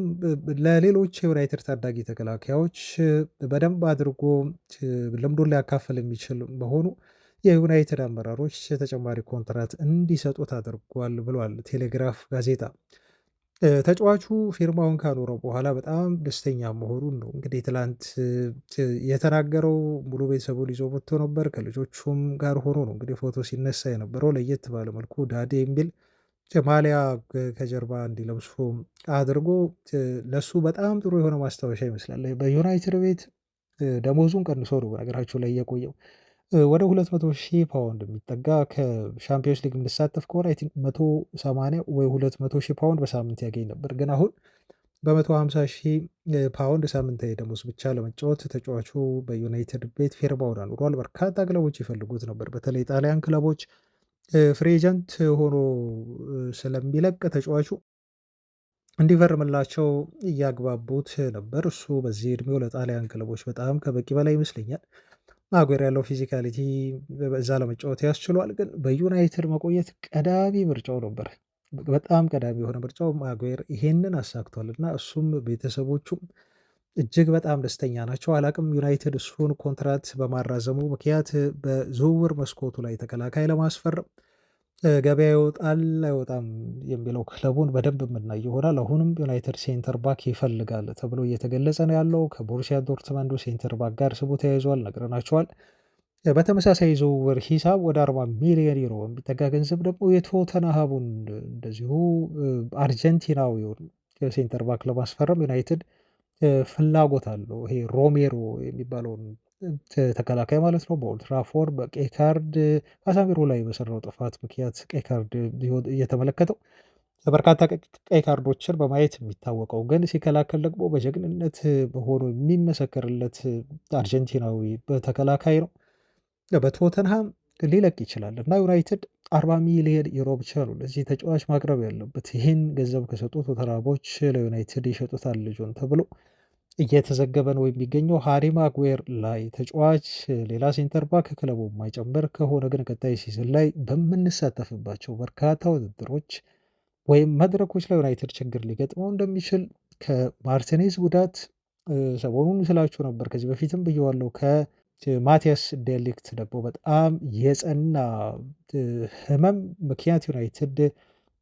[SPEAKER 1] ለሌሎች የዩናይትድ ታዳጊ ተከላካዮች በደንብ አድርጎ ልምዱን ሊያካፍል የሚችል መሆኑ የዩናይትድ አመራሮች ተጨማሪ ኮንትራት እንዲሰጡት አድርጓል ብሏል ቴሌግራፍ ጋዜጣ። ተጫዋቹ ፊርማውን ካኖረው በኋላ በጣም ደስተኛ መሆኑን ነው እንግዲህ ትላንት የተናገረው። ሙሉ ቤተሰቡን ይዞ ወጥቶ ነበር። ከልጆቹም ጋር ሆኖ ነው እንግዲህ ፎቶ ሲነሳ የነበረው። ለየት ባለ መልኩ ዳዴ የሚል ማሊያ ከጀርባ እንዲለብሱ አድርጎ ለሱ በጣም ጥሩ የሆነ ማስታወሻ ይመስላል። በዩናይትድ ቤት ደሞዙን ቀንሶ ነው በነገራቸው ላይ የቆየው ወደ 200,000 ፓውንድ የሚጠጋ ከሻምፒዮንስ ሊግ የምንሳተፍ ከሆነ አይ ቲንክ 180 ወይ 200,000 ፓውንድ በሳምንት ያገኝ ነበር። ግን አሁን በ150,000 ፓውንድ ሳምንታዊ ደሞዝ ብቻ ለመጫወት ተጫዋቹ በዩናይትድ ቤት ፊርማውን አኑሯል። በርካታ ክለቦች ይፈልጉት ነበር። በተለይ ጣሊያን ክለቦች ፍሪ ኤጀንት ሆኖ ስለሚለቅ ተጫዋቹ እንዲፈርምላቸው እያግባቡት ነበር። እሱ በዚህ እድሜው ለጣሊያን ክለቦች በጣም ከበቂ በላይ ይመስለኛል። ማጓየር ያለው ፊዚካሊቲ በዛ ለመጫወት ያስችሏል። ግን በዩናይትድ መቆየት ቀዳሚ ምርጫው ነበር። በጣም ቀዳሚ የሆነ ምርጫው ማጓየር ይሄንን አሳክቷል እና እሱም ቤተሰቦቹም እጅግ በጣም ደስተኛ ናቸው። አላቅም ዩናይትድ እሱን ኮንትራት በማራዘሙ ምክንያት በዝውውር መስኮቱ ላይ ተከላካይ ለማስፈረም ገበያ ይወጣል አይወጣም የሚለው ክለቡን በደንብ የምናይ ይሆናል። አሁንም ዩናይትድ ሴንተር ባክ ይፈልጋል ተብሎ እየተገለጸ ነው ያለው። ከቦሩሲያ ዶርትመንዱ ሴንተር ባክ ጋር ስሙ ተያይዟል፣ ነግረናቸዋል። በተመሳሳይ ዝውውር ሂሳብ ወደ 40 ሚሊዮን ዩሮ የሚጠጋ ገንዘብ ደግሞ የቶተንሃሙን እንደዚሁ አርጀንቲናዊውን ሴንተር ባክ ለማስፈረም ዩናይትድ ፍላጎት አለው። ይሄ ሮሜሮ የሚባለውን ተከላካይ ማለት ነው። በኦልትራፎርድ በቀይ ካርድ ካሳሚሮ ላይ በሰራው ጥፋት ምክንያት ቀይ ካርድ እየተመለከተው በርካታ ቀይ ካርዶችን በማየት የሚታወቀው ግን ሲከላከል ደግሞ በጀግንነት በሆኑ የሚመሰከርለት አርጀንቲናዊ ተከላካይ ነው። በቶተንሃም ሊለቅ ይችላል እና ዩናይትድ 40 ሚሊዮን ዩሮ ብቻ ነው ለዚህ ተጫዋች ማቅረብ ያለበት። ይህን ገንዘብ ከሰጡ ቶተንሃሞች ለዩናይትድ ይሸጡታል ልጁን ተብሎ እየተዘገበ ነው የሚገኘው ሃሪ ማጉዌር ላይ ተጫዋች ሌላ ሴንተር ባክ ክለቡ የማይጨምር ከሆነ ግን ቀጣይ ሲዝን ላይ በምንሳተፍባቸው በርካታ ውድድሮች ወይም መድረኮች ላይ ዩናይትድ ችግር ሊገጥመው እንደሚችል ከማርቲኔዝ ጉዳት ሰሞኑን ስላችሁ ነበር። ከዚህ በፊትም ብየዋለሁ። ከማቲያስ ዴሊክት ደግሞ በጣም የጸና ህመም ምክንያት ዩናይትድ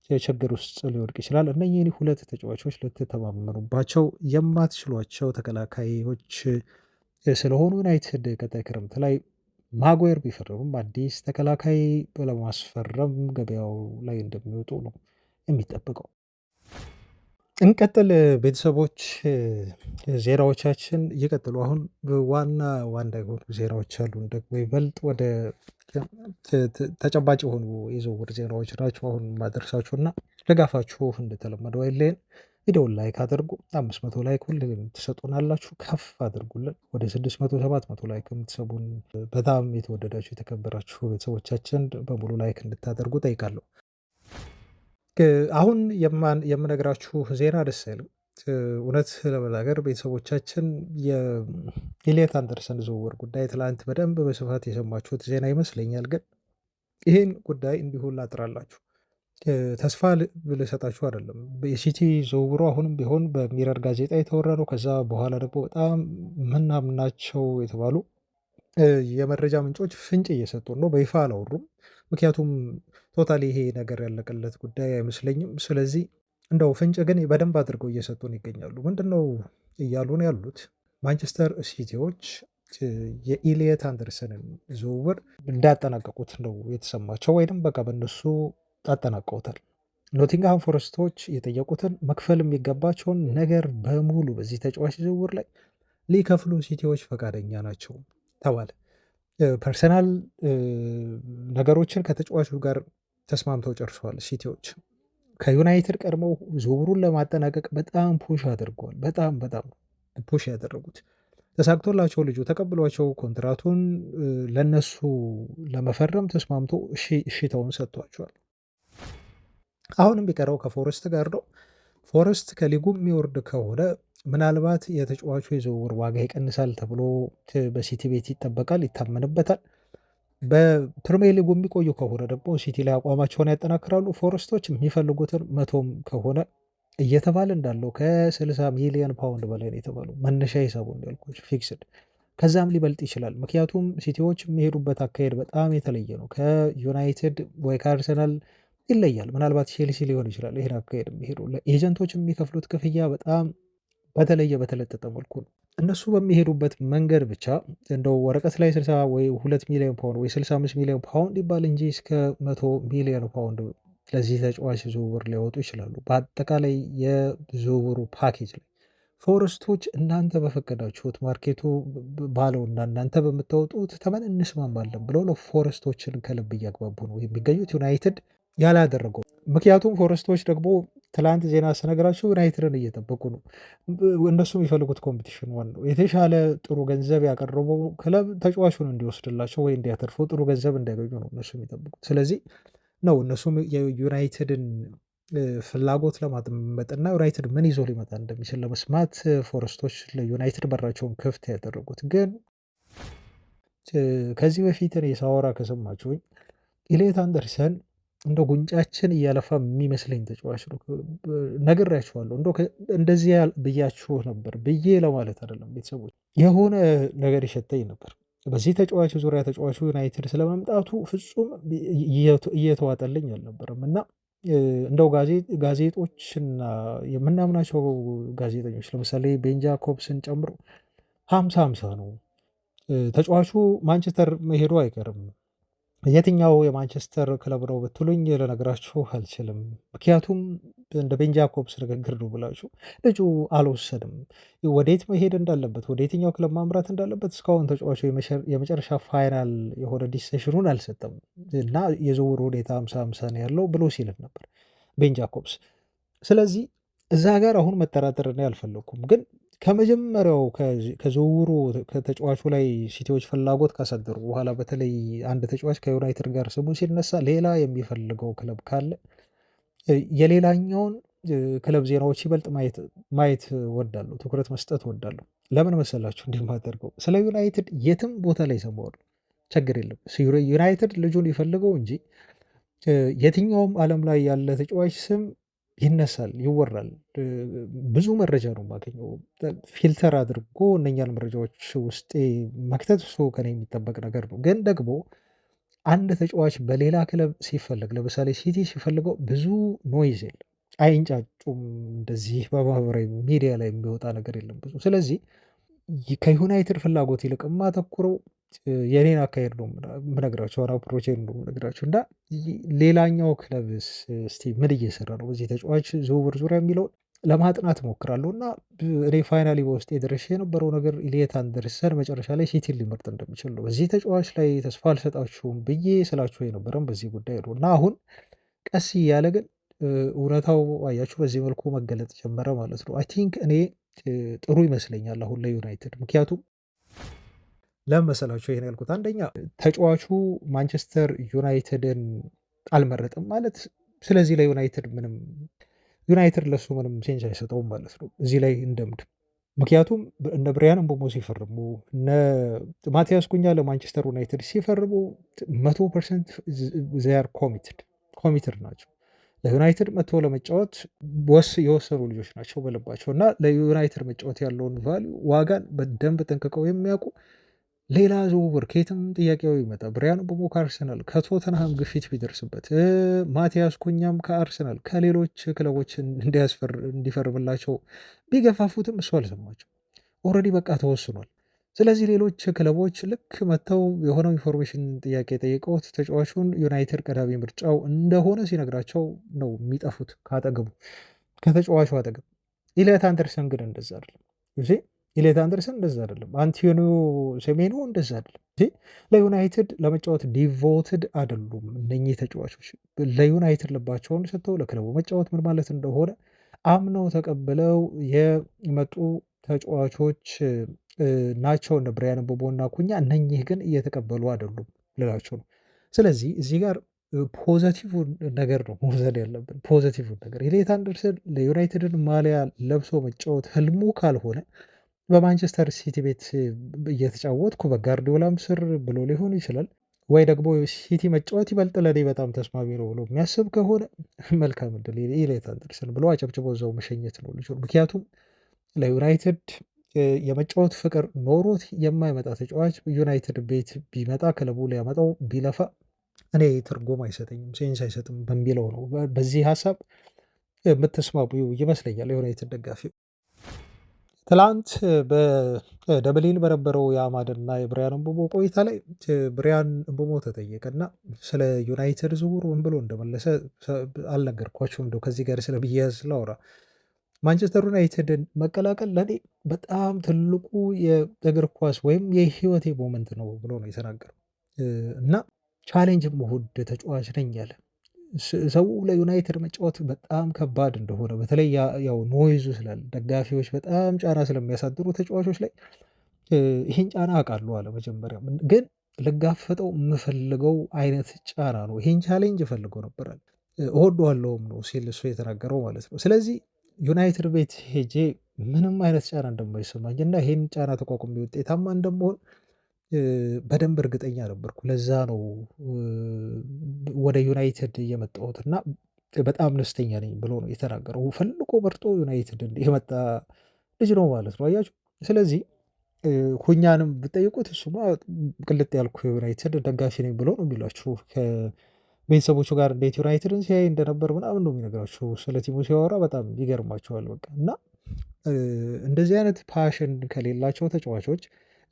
[SPEAKER 1] ችግር ውስጥ ሊወድቅ ይችላል። እነኚህን ሁለት ተጫዋቾች ልትተማመኑባቸው የማትችሏቸው ተከላካዮች ስለሆኑ ዩናይትድ ቀጣይ ክረምት ላይ ማጉዌር ቢፈርሙም አዲስ ተከላካይ ለማስፈረም ገበያው ላይ እንደሚወጡ ነው የሚጠበቀው። እንቀጥል ቤተሰቦች፣ ዜናዎቻችን እየቀጠሉ አሁን ዋና ዋና የሆኑ ዜናዎች አሉን። ደግሞ ይበልጥ ወደ ተጨባጭ የሆኑ የዝውውር ዜናዎች ናቸው አሁን ማደርሳችሁ እና ድጋፋችሁ እንደተለመደው አይለየን። ቪዲዮውን ላይክ አድርጉ። 500 ላይክ ሁሌም ትሰጡናላችሁ፣ ከፍ አድርጉልን። ወደ 600 700 ላይክ የምትሰቡን በጣም የተወደዳችሁ የተከበራችሁ ቤተሰቦቻችን በሙሉ ላይክ እንድታደርጉ ጠይቃለሁ። አሁን የምነግራችሁ ዜና ደስ አይልም። እውነት ለመናገር ቤተሰቦቻችን የኤሊየት አንደርሰን ዝውውር ጉዳይ ትላንት በደንብ በስፋት የሰማችሁት ዜና ይመስለኛል። ግን ይህን ጉዳይ እንዲሁ ላጥራላችሁ፣ ተስፋ ልሰጣችሁ አይደለም። የሲቲ ዝውውሩ አሁንም ቢሆን በሚረር ጋዜጣ የተወራ ነው። ከዛ በኋላ ደግሞ በጣም ምናምናቸው የተባሉ የመረጃ ምንጮች ፍንጭ እየሰጡን ነው። በይፋ አላወሩም፣ ምክንያቱም ቶታሊ ይሄ ነገር ያለቀለት ጉዳይ አይመስለኝም። ስለዚህ እንደው ፍንጭ ግን በደንብ አድርገው እየሰጡን ይገኛሉ። ምንድነው እያሉ ነው ያሉት? ማንቸስተር ሲቲዎች የኢሊየት አንደርሰንን ዝውውር እንዳያጠናቀቁት ነው የተሰማቸው፣ ወይም በቃ በእነሱ አጠናቀውታል። ኖቲንግሃም ፎረስቶች የጠየቁትን መክፈል የሚገባቸውን ነገር በሙሉ በዚህ ተጫዋች ዝውውር ላይ ሊከፍሉ ሲቲዎች ፈቃደኛ ናቸው ተባለ። ፐርሰናል ነገሮችን ከተጫዋቹ ጋር ተስማምተው ጨርሰዋል ሲቲዎች። ከዩናይትድ ቀድመው ዝውውሩን ለማጠናቀቅ በጣም ፑሽ አድርገዋል። በጣም ፑሽ ያደረጉት ተሳክቶላቸው ልጁ ተቀብሏቸው ኮንትራቱን ለነሱ ለመፈረም ተስማምቶ እሺታውን ሰጥቷቸዋል። አሁንም ቢቀረው ከፎረስት ጋር ነው። ፎረስት ከሊጉ የሚወርድ ከሆነ ምናልባት የተጫዋቹ የዝውውር ዋጋ ይቀንሳል ተብሎ በሲቲ ቤት ይጠበቃል፣ ይታመንበታል። በፕሪሚየር ሊጉ የሚቆዩ ከሆነ ደግሞ ሲቲ ላይ አቋማቸውን ያጠናክራሉ። ፎረስቶች የሚፈልጉትን መቶም ከሆነ እየተባለ እንዳለው ከ60 ሚሊዮን ፓውንድ በላይ ነው የተባለው መነሻ ሂሳቡ እንዳልኩት ፊክስድ። ከዛም ሊበልጥ ይችላል። ምክንያቱም ሲቲዎች የሚሄዱበት አካሄድ በጣም የተለየ ነው። ከዩናይትድ ወይ ከአርሰናል ይለያል። ምናልባት ቼልሲ ሊሆን ይችላል ይህን አካሄድ የሚሄዱ። ለኤጀንቶች የሚከፍሉት ክፍያ በጣም በተለየ በተለጠጠ መልኩ ነው። እነሱ በሚሄዱበት መንገድ ብቻ እንደው ወረቀት ላይ 60 ወይ 2 ሚሊዮን ፓውንድ ወይ 65 ሚሊዮን ፓውንድ ይባል እንጂ እስከ 100 ሚሊዮን ፓውንድ ለዚህ ተጫዋች ዝውውር ሊያወጡ ይችላሉ። በአጠቃላይ የዝውውሩ ፓኬጅ ላይ ፎረስቶች እናንተ በፈቀዳችሁት ማርኬቱ ባለውና እናንተ በምታወጡት ተመን እንስማማለን ብለው ለፎረስቶችን ከልብ እያግባቡ ነው የሚገኙት። ዩናይትድ ያላደረገው ምክንያቱም ፎረስቶች ደግሞ ትላንት ዜና ስነግራችሁ ዩናይትድን እየጠበቁ ነው። እነሱ የሚፈልጉት ኮምፒቲሽን ዋናው የተሻለ ጥሩ ገንዘብ ያቀረበው ክለብ ተጫዋቹን እንዲወስድላቸው ወይ እንዲያተርፈው ጥሩ ገንዘብ እንዲያገኙ ነው እነሱ የሚጠብቁት። ስለዚህ ነው እነሱም የዩናይትድን ፍላጎት ለማጥመጥና ዩናይትድ ምን ይዞ ሊመጣ እንደሚችል ለመስማት ፎረስቶች ለዩናይትድ በራቸውን ክፍት ያደረጉት። ግን ከዚህ በፊት እኔ ሳወራ ከሰማችሁኝ ኢሊየት አንደርሰን እንደ ጉንጫችን እያለፋ የሚመስለኝ ተጫዋች ነው። ነግሬያችኋለሁ። እንደዚህ ብያችሁ ነበር ብዬ ለማለት አይደለም ቤተሰቦች፣ የሆነ ነገር ይሸተኝ ነበር በዚህ ተጫዋች ዙሪያ። ተጫዋቹ ዩናይትድ ስለመምጣቱ ፍጹም እየተዋጠልኝ አልነበረም እና እንደው ጋዜጦችና የምናምናቸው ጋዜጠኞች ለምሳሌ ቤን ጃኮብስን ጨምሮ 50-50 ነው ተጫዋቹ ማንቸስተር መሄዱ አይቀርም። የትኛው የማንቸስተር ክለብ ነው ብትሉኝ ልነግራችሁ አልችልም። ምክንያቱም እንደ ቤን ጃኮብስ ንግግር ነው ብላችሁ ልጁ አልወሰድም። ወዴት መሄድ እንዳለበት ወደ የትኛው ክለብ ማምራት እንዳለበት እስካሁን ተጫዋቹ የመጨረሻ ፋይናል የሆነ ዲሲሽኑን አልሰጠም እና የዝውውሩ ሁኔታ 50-50 ነው ያለው ብሎ ሲልን ነበር ቤን ጃኮብስ። ስለዚህ እዛ ጋር አሁን መጠራጠር እኔ አልፈለኩም። ግን ከመጀመሪያው ከዝውውሩ ከተጫዋቹ ላይ ሲቲዎች ፍላጎት ካሳደሩ በኋላ በተለይ አንድ ተጫዋች ከዩናይትድ ጋር ስሙ ሲነሳ ሌላ የሚፈልገው ክለብ ካለ የሌላኛውን ክለብ ዜናዎች ይበልጥ ማየት እወዳለሁ፣ ትኩረት መስጠት እወዳለሁ። ለምን መሰላችሁ እንዲህ የማደርገው? ስለ ዩናይትድ የትም ቦታ ላይ እሰማዋለሁ፣ ችግር የለም። ዩናይትድ ልጁን ይፈልገው እንጂ የትኛውም ዓለም ላይ ያለ ተጫዋች ስም ይነሳል፣ ይወራል። ብዙ መረጃ ነው የማገኘው። ፊልተር አድርጎ እነኛን መረጃዎች ውስጤ መክተት እሱ ከእኔ የሚጠበቅ ነገር ነው። ግን ደግሞ አንድ ተጫዋች በሌላ ክለብ ሲፈለግ ለምሳሌ ሲቲ ሲፈልገው ብዙ ኖይዝ የለም፣ አይንጫጩም። እንደዚህ በማህበራዊ ሚዲያ ላይ የሚወጣ ነገር የለም ብዙ። ስለዚህ ከዩናይትድ ፍላጎት ይልቅ የማተኩረው የኔን አካሄድ ነው የምነግራቸው፣ አፕሮቼን ነው የምነግራቸው። እና ሌላኛው ክለብስ እስቲ ምን እየሰራ ነው በዚህ ተጫዋች ዝውውር ዙሪያ የሚለውን ለማጥናት እሞክራለሁ። እና እኔ ፋይናሊ በውስጤ ደርሼ የነበረው ነገር ኢሊየት አንደርሰን መጨረሻ ላይ ሲቲን ሊመርጥ እንደሚችል ነው። በዚህ ተጫዋች ላይ ተስፋ አልሰጣችሁም ብዬ ስላችሁ የነበረም በዚህ ጉዳይ ነው። እና አሁን ቀስ እያለ ግን እውነታው አያችሁ በዚህ መልኩ መገለጥ ጀመረ ማለት ነው። አይ ቲንክ እኔ ጥሩ ይመስለኛል አሁን ለዩናይትድ። ምክንያቱም ለምን መሰላችሁ ይሄን ያልኩት? አንደኛ ተጫዋቹ ማንቸስተር ዩናይትድን አልመረጥም ማለት ስለዚህ ለዩናይትድ ምንም ዩናይትድ ለሱ ምንም ቼንጅ አይሰጠውም ማለት ነው። እዚህ ላይ እንደምድ ምክንያቱም እነ ብሪያን ምቦሞ ሲፈርሙ እነ ማቲያስ ኩኛ ለማንቸስተር ዩናይትድ ሲፈርሙ 100% ዜር ኮሚትድ ናቸው። ለዩናይትድ መጥቶ ለመጫወት የወሰኑ ልጆች ናቸው በልባቸው። እና ለዩናይትድ መጫወት ያለውን ቫልዩ ዋጋን በደንብ ጠንቅቀው የሚያውቁ ሌላ ዝውውር ከየትም ጥያቄው ይመጣ ብሪያን ምቦሞ ከአርሰናል ከቶተንሃም ግፊት ቢደርስበት ማቲያስ ኩኛም ከአርሰናል ከሌሎች ክለቦች እንዲፈርምላቸው ቢገፋፉትም እሱ አልሰማቸው። ኦልሬዲ በቃ ተወስኗል። ስለዚህ ሌሎች ክለቦች ልክ መጥተው የሆነው ኢንፎርሜሽን ጥያቄ ጠይቀውት ተጫዋቹን ዩናይትድ ቀዳሚ ምርጫው እንደሆነ ሲነግራቸው ነው የሚጠፉት ካጠገቡ ከተጫዋቹ አጠገብ። ኢሊያት አንደርሰን ግን እንደዛ አይደለም። ኢሊያት አንደርሰን እንደዛ አይደለም። አንቶኒዮ ሴሜኖ እንደዛ አይደለም። ለዩናይትድ ለመጫወት ዲቮትድ አይደሉም እነኚህ ተጫዋቾች። ለዩናይትድ ልባቸውን ሰጥተው ለክለቡ መጫወት ምን ማለት እንደሆነ አምነው ተቀብለው የመጡ ተጫዋቾች ናቸው እነ ብሪያን ምቦሞ እና ኩኛ። እነኚህ ግን እየተቀበሉ አይደሉም ልላቸው ነው። ስለዚህ እዚህ ጋር ፖዘቲቭ ነገር ነው መውሰድ ያለብን። ፖዘቲቭ ነገር ኢሊያት አንደርሰን ለዩናይትድን ማሊያ ለብሶ መጫወት ህልሙ ካልሆነ በማንቸስተር ሲቲ ቤት እየተጫወትኩ በጋርዲዮላም ስር ብሎ ሊሆን ይችላል፣ ወይ ደግሞ ሲቲ መጫወት ይበልጥ ለእኔ በጣም ተስማሚ ነው ብሎ የሚያስብ ከሆነ መልካም እድል ኢሊያት አንደርሰን ብሎ አጨብጭቦ እዛው መሸኘት ነው ልጁ። ምክንያቱም ለዩናይትድ የመጫወት ፍቅር ኖሮት የማይመጣ ተጫዋች ዩናይትድ ቤት ቢመጣ ክለቡ ሊያመጣው ቢለፋ እኔ ትርጉም አይሰጠኝም፣ ሴንስ አይሰጥም በሚለው ነው። በዚህ ሀሳብ የምትስማሙ ይመስለኛል የዩናይትድ ደጋፊ። ትላንት በደብሊን በነበረው የአማድና የብሪያን ምቦሞ ቆይታ ላይ ብሪያን ምቦሞ ተጠየቀና ስለ ዩናይትድ ዝውውር ምን ብሎ እንደመለሰ አልነገርኳችሁም። እንደው ከዚህ ጋር ስለ ብያዝ ላውራ። ማንቸስተር ዩናይትድን መቀላቀል ለእኔ በጣም ትልቁ የእግር ኳስ ወይም የህይወቴ ሞመንት ነው ብሎ ነው የተናገረው። እና ቻሌንጅ መውድ ተጫዋች ነኝ ያለ ሰው ለዩናይትድ መጫወት በጣም ከባድ እንደሆነ በተለይ ያው ኖይዙ ስላለ ደጋፊዎች በጣም ጫና ስለሚያሳድሩ ተጫዋቾች ላይ ይህን ጫና አውቃለሁ አለ። መጀመሪያ ግን ልጋፈጠው የምፈልገው አይነት ጫና ነው፣ ይህን ቻሌንጅ እፈልገው ነበራል፣ እወደዋለሁም ነው ሲል እሱ የተናገረው ማለት ነው። ስለዚህ ዩናይትድ ቤት ሄጄ ምንም አይነት ጫና እንደማይሰማኝ እና ይህን ጫና ተቋቁሜ ውጤታማ እንደምሆን በደንብ እርግጠኛ ነበርኩ። ለዛ ነው ወደ ዩናይትድ የመጣሁት እና በጣም ደስተኛ ነኝ ብሎ ነው የተናገረው። ፈልጎ መርጦ ዩናይትድ የመጣ ልጅ ነው ማለት ነው። አያችሁ። ስለዚህ ኩኛንም ብጠይቁት እሱማ ቅልጥ ያልኩ ዩናይትድ ደጋፊ ነኝ ብሎ ነው የሚሏችሁ። ከቤተሰቦቹ ጋር እንዴት ዩናይትድን ሲያይ እንደነበር ምናምን ነው የሚነግራችሁ። ስለ ቲሙ ሲያወራ በጣም ይገርማቸዋል። በቃ እና እንደዚህ አይነት ፓሽን ከሌላቸው ተጫዋቾች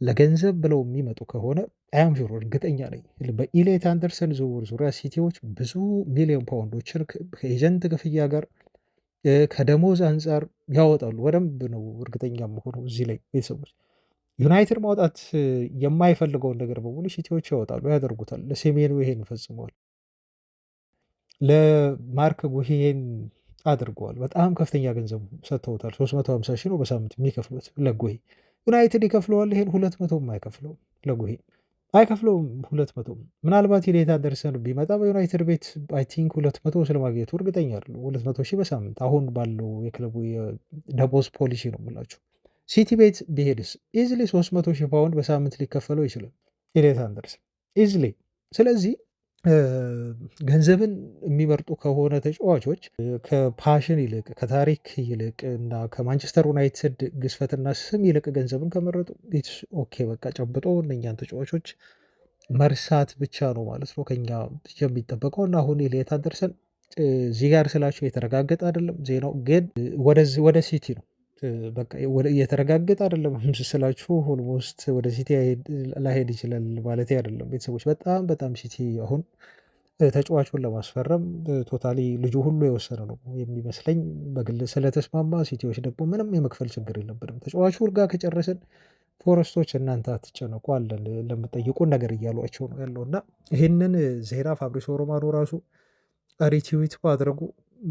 [SPEAKER 1] ለገንዘብ ብለው የሚመጡ ከሆነ አያምሹር እርግጠኛ ነኝ በኢሊያት አንደርሰን ዝውውር ዙሪያ ሲቲዎች ብዙ ሚሊዮን ፓውንዶችን ከኤጀንት ክፍያ ጋር ከደሞዝ አንጻር ያወጣሉ። በደንብ ነው እርግጠኛ መሆኑ እዚህ ላይ ቤተሰቦች። ዩናይትድ ማውጣት የማይፈልገውን ነገር በሙሉ ሲቲዎች ያወጣሉ፣ ያደርጉታል። ለሴሜኑ ይሄን ፈጽመዋል። ለማርክ ጉሂ ይሄን አድርገዋል። በጣም ከፍተኛ ገንዘብ ሰጥተውታል። 350 ሺህ ነው በሳምንት የሚከፍሉት ለጉሂ። ዩናይትድ ይከፍለዋል ይሄን 200 የማይከፍለው ለጉሂ። አይከፍለውም 200 ምናልባት ኢሊየት አንደርሰን ቢመጣ በዩናይትድ ቤት አይ ቲንክ 200 ስለማግኘቱ እርግጠኛ አይደለሁም። 200,000 በሳምንት አሁን ባለው የክለቡ የደሞዝ ፖሊሲ ነው የምላችሁ። ሲቲ ቤት ቢሄድስ ኢዝሊ 300,000 ፓውንድ በሳምንት ሊከፈለው ይችላል ኢሊየት አንደርሰን ኢዝሊ። ስለዚህ ገንዘብን የሚመርጡ ከሆነ ተጫዋቾች ከፓሽን ይልቅ ከታሪክ ይልቅ እና ከማንቸስተር ዩናይትድ ግዝፈትና ስም ይልቅ ገንዘብን ከመረጡ ኢትስ ኦኬ በቃ ጨብጦ እነኛን ተጫዋቾች መርሳት ብቻ ነው ማለት ነው ከኛ የሚጠበቀው። እና አሁን ኢሊየት አንደርሰን እዚህ ጋር ስላቸው የተረጋገጠ አይደለም ዜናው፣ ግን ወደ ሲቲ ነው በቃ የተረጋገጠ አይደለም ስላችሁ ኦልሞስት ወደ ሲቲ ላይሄድ ይችላል ማለቴ አይደለም ቤተሰቦች። በጣም ሲቲ አሁን ተጫዋቹን ለማስፈረም ቶታሊ ልጁ ሁሉ የወሰነ ነው የሚመስለኝ በግል ስለተስማማ፣ ሲቲዎች ደግሞ ምንም የመክፈል ችግር የለብንም ተጫዋቹ ጋር ከጨረስን ፎረስቶች እናንተ አትጨነቁ አለን ለምጠይቁን ነገር እያሏቸው ነው ያለው። እና ይህንን ዜና ፋብሪሶ ሮማኖ ራሱ ሪትዊት ማድረጉ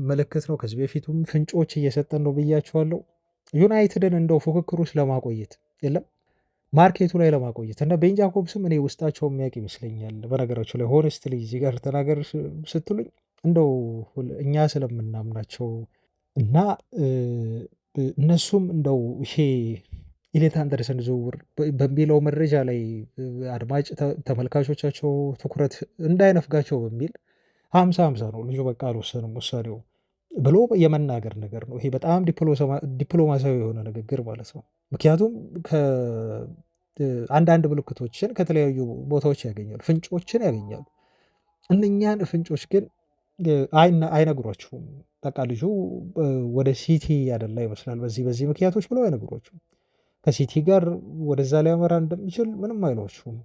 [SPEAKER 1] ምልክት ነው። ከዚህ በፊቱም ፍንጮች እየሰጠን ነው ብያቸዋለሁ። ዩናይትድን እንደው ፉክክር ውስጥ ለማቆየት የለም ማርኬቱ ላይ ለማቆየት እና ቤን ጃኮብስም እኔ ውስጣቸው የሚያውቅ ይመስለኛል። በነገራቸው ላይ ሆነስትሊ እዚህ ጋር ተናገር ስትሉኝ እንደው እኛ ስለምናምናቸው እና እነሱም እንደው ይሄ ኢሊየት አንደርሰን ዝውውር በሚለው መረጃ ላይ አድማጭ ተመልካቾቻቸው ትኩረት እንዳይነፍጋቸው በሚል 50-50 ነው ልጁ በቃ አልወሰንም ውሳኔው ብሎ የመናገር ነገር ነው። ይሄ በጣም ዲፕሎማሲያዊ የሆነ ንግግር ማለት ነው። ምክንያቱም አንዳንድ ምልክቶችን ከተለያዩ ቦታዎች ያገኛሉ፣ ፍንጮችን ያገኛሉ። እነኛን ፍንጮች ግን አይነግሯችሁም። በቃ ልጁ ወደ ሲቲ ያደላ ይመስላል በዚህ ምክንያቶች ብለው አይነግሯችሁም። ከሲቲ ጋር ወደዛ ሊያመራ እንደሚችል ምንም አይሏችሁም።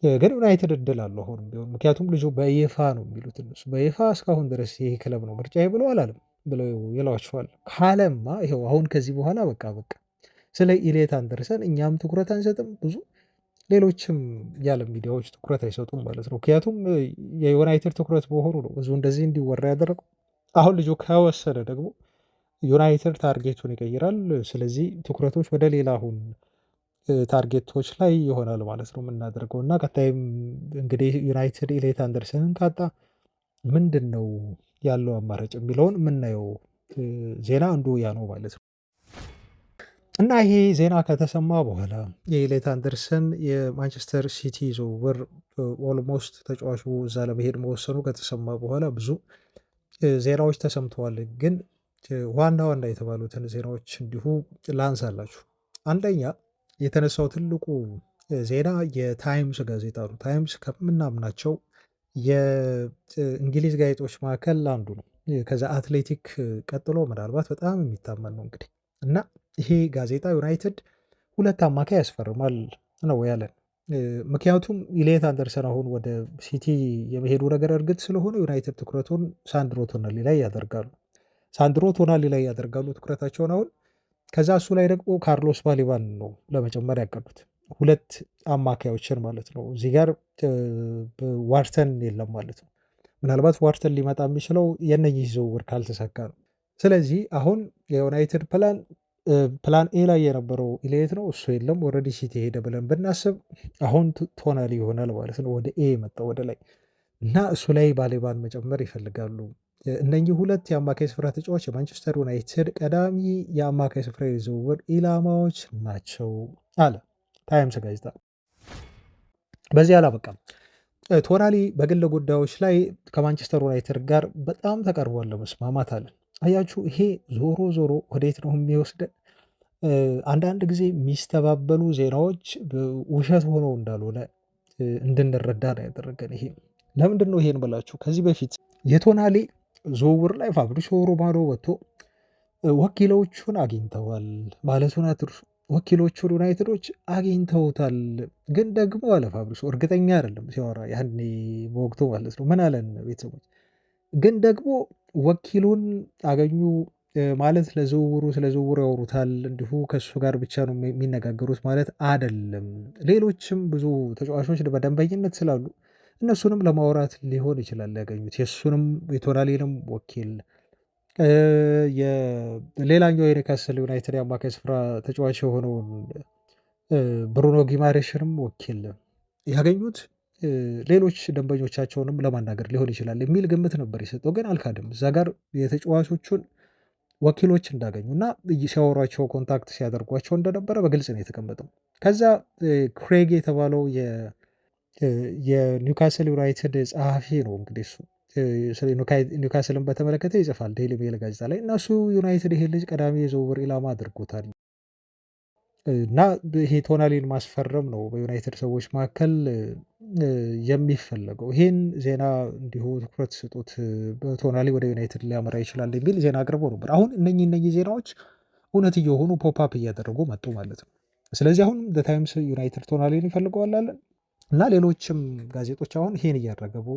[SPEAKER 1] ግን ዩናይትድ እድል አለው አሁንም ቢሆን፣ ምክንያቱም ልጁ በይፋ ነው የሚሉት እነሱ በይፋ እስካሁን ድረስ ይሄ ክለብ ነው ምርጫዬ ብሎ አላለም ብለው ይለዋቸዋል። ካለማ ይኸው አሁን ከዚህ በኋላ በቃ ስለ ኢሊየት አንደርሰን እኛም ትኩረት አንሰጥም፣ ብዙ ሌሎችም የዓለም ሚዲያዎች ትኩረት አይሰጡም ማለት ነው። ምክንያቱም የዩናይትድ ትኩረት በሆኑ ነው ብዙ እንደዚህ እንዲወራ ያደረገው። አሁን ልጁ ከወሰደ ደግሞ ዩናይትድ ታርጌቱን ይቀይራል። ስለዚህ ትኩረቶች ወደ ሌላ አሁን ታርጌቶች ላይ ይሆናል ማለት ነው የምናደርገው። እና ቀጣይም እንግዲህ ዩናይትድ ኢሊየት አንደርሰንን ካጣ ምንድን ነው ያለው አማራጭ የሚለውን የምናየው ዜና አንዱ ያ ነው ማለት ነው። እና ይሄ ዜና ከተሰማ በኋላ የኢሊየት አንደርሰን የማንቸስተር ሲቲ ዝውውር ኦልሞስት ተጫዋቹ እዛ ለመሄድ መወሰኑ ከተሰማ በኋላ ብዙ ዜናዎች ተሰምተዋል። ግን ዋና የተባሉትን ዜናዎች እንዲሁ ላንሳላችሁ። አንደኛ የተነሳው ትልቁ ዜና የታይምስ ጋዜጣ ነው። ታይምስ ከምናምናቸው የእንግሊዝ ጋዜጦች መካከል አንዱ ነው። ከዛ አትሌቲክ ቀጥሎ ምናልባት በጣም የሚታመን ነው እንግዲህ። እና ይሄ ጋዜጣ ዩናይትድ 2 አማካይ ያስፈርማል ነው ያለን። ምክንያቱም ኢሊየት አንደርሰን አሁን ወደ ሲቲ የመሄዱ ነገር እርግጥ ስለሆነ ዩናይትድ ትኩረቱን ሳንድሮ ቶናሊ ላይ ያደርጋሉ። ትኩረታቸውን አሁን። ከዛ እሱ ላይ ደግሞ ካርሎስ ባሌባን ነው ለመጨመር ያቀዱት 2 አማካዮችን ማለት ነው። እዚህ ጋር ዋርተን የለም ማለት ነው። ምናልባት ዋርተን ሊመጣ የሚችለው የነኚህ ዝውውር ካልተሳካ ነው። ስለዚህ አሁን የዩናይትድ ፕላን ኤ ላይ የነበረው ኢሊየት ነው፣ እሱ የለም ኦልሬዲ ሲቲ ሄደ ብለን ብናስብ አሁን ቶናሊ ይሆናል ማለት ነው። ወደ ኤ መጣ ወደ ላይ እና እሱ ላይ ባሌባን መጨመር ይፈልጋሉ። እነኚህ 2 የአማካይ ስፍራ ተጫዋች የማንቸስተር ዩናይትድ ቀዳሚ የአማካይ ስፍራ የዝውውር ኢላማዎች ናቸው አለ ታይምስ ጋዜጣ። በዚህ አላበቃም። ቶናሊ በግል ጉዳዮች ላይ ከማንቸስተር ዩናይትድ ጋር በጣም ተቀርቧል ለመስማማት አለን። አያችሁ ይሄ ዞሮ ወዴት ነው የሚወስደን? አንዳንድ ጊዜ የሚስተባበሉ ዜናዎች ውሸት ሆነው እንዳልሆነ እንድንረዳ ነው ያደረገን። ይሄ ለምንድን ነው ይሄን ብላችሁ ከዚህ በፊት የቶናሊ ዝውውር ላይ ፋብሪሶ ሮማኖ ወጥቶ ወኪሎቹን አግኝተዋል ማለቱን አትርሱ። ወኪሎቹን ዩናይትዶች አግኝተውታል። ግን ደግሞ አለ ፋብሪሶ እርግጠኛ አይደለም ሲያወራ ያኔ በወቅቱ ማለት ነው። ምን አለን ቤተሰቦች? ግን ደግሞ ወኪሉን አገኙ ማለት ስለ ዝውውሩ ያወሩታል እንዲሁ ከእሱ ጋር ብቻ ነው የሚነጋገሩት ማለት አይደለም። ሌሎችም ብዙ ተጫዋቾች በደንበኝነት ስላሉ እነሱንም ለማውራት ሊሆን ይችላል ያገኙት የእሱንም የቶናሊንም ወኪል ሌላኛው የኒውካስል ዩናይትድ የአማካይ ስፍራ ተጫዋች የሆነውን ብሩኖ ጊማሬሽንም ወኪል ያገኙት ሌሎች ደንበኞቻቸውንም ለማናገር ሊሆን ይችላል የሚል ግምት ነበር የሰጠው። ግን አልካድም። እዛ ጋር የተጫዋቾቹን ወኪሎች እንዳገኙ እና ሲያወሯቸው ኮንታክት ሲያደርጓቸው እንደነበረ በግልጽ ነው የተቀመጠው። ከዛ ክሬግ የተባለው የኒውካስል ዩናይትድ ጸሐፊ ነው እንግዲህ እሱ ስለ ኒውካስልን በተመለከተ ይጽፋል ዴይሊ ሜል ጋዜጣ ላይ እና እሱ ዩናይትድ ይሄን ልጅ ቀዳሚ የዝውውር ኢላማ አድርጎታል እና ይሄ ቶናሊን ማስፈረም ነው በዩናይትድ ሰዎች መካከል የሚፈለገው። ይሄን ዜና እንዲሁ ትኩረት ስጡት፣ በቶናሊ ወደ ዩናይትድ ሊያመራ ይችላል የሚል ዜና አቅርቦ ነበር። አሁን እነኚህ ዜናዎች እውነት እየሆኑ ፖፕ እያደረጉ መጡ ማለት ነው። ስለዚህ አሁን ታይምስ ዩናይትድ ቶናሊን ይፈልገዋል አለን እና ሌሎችም ጋዜጦች አሁን ይሄን እያረገቡ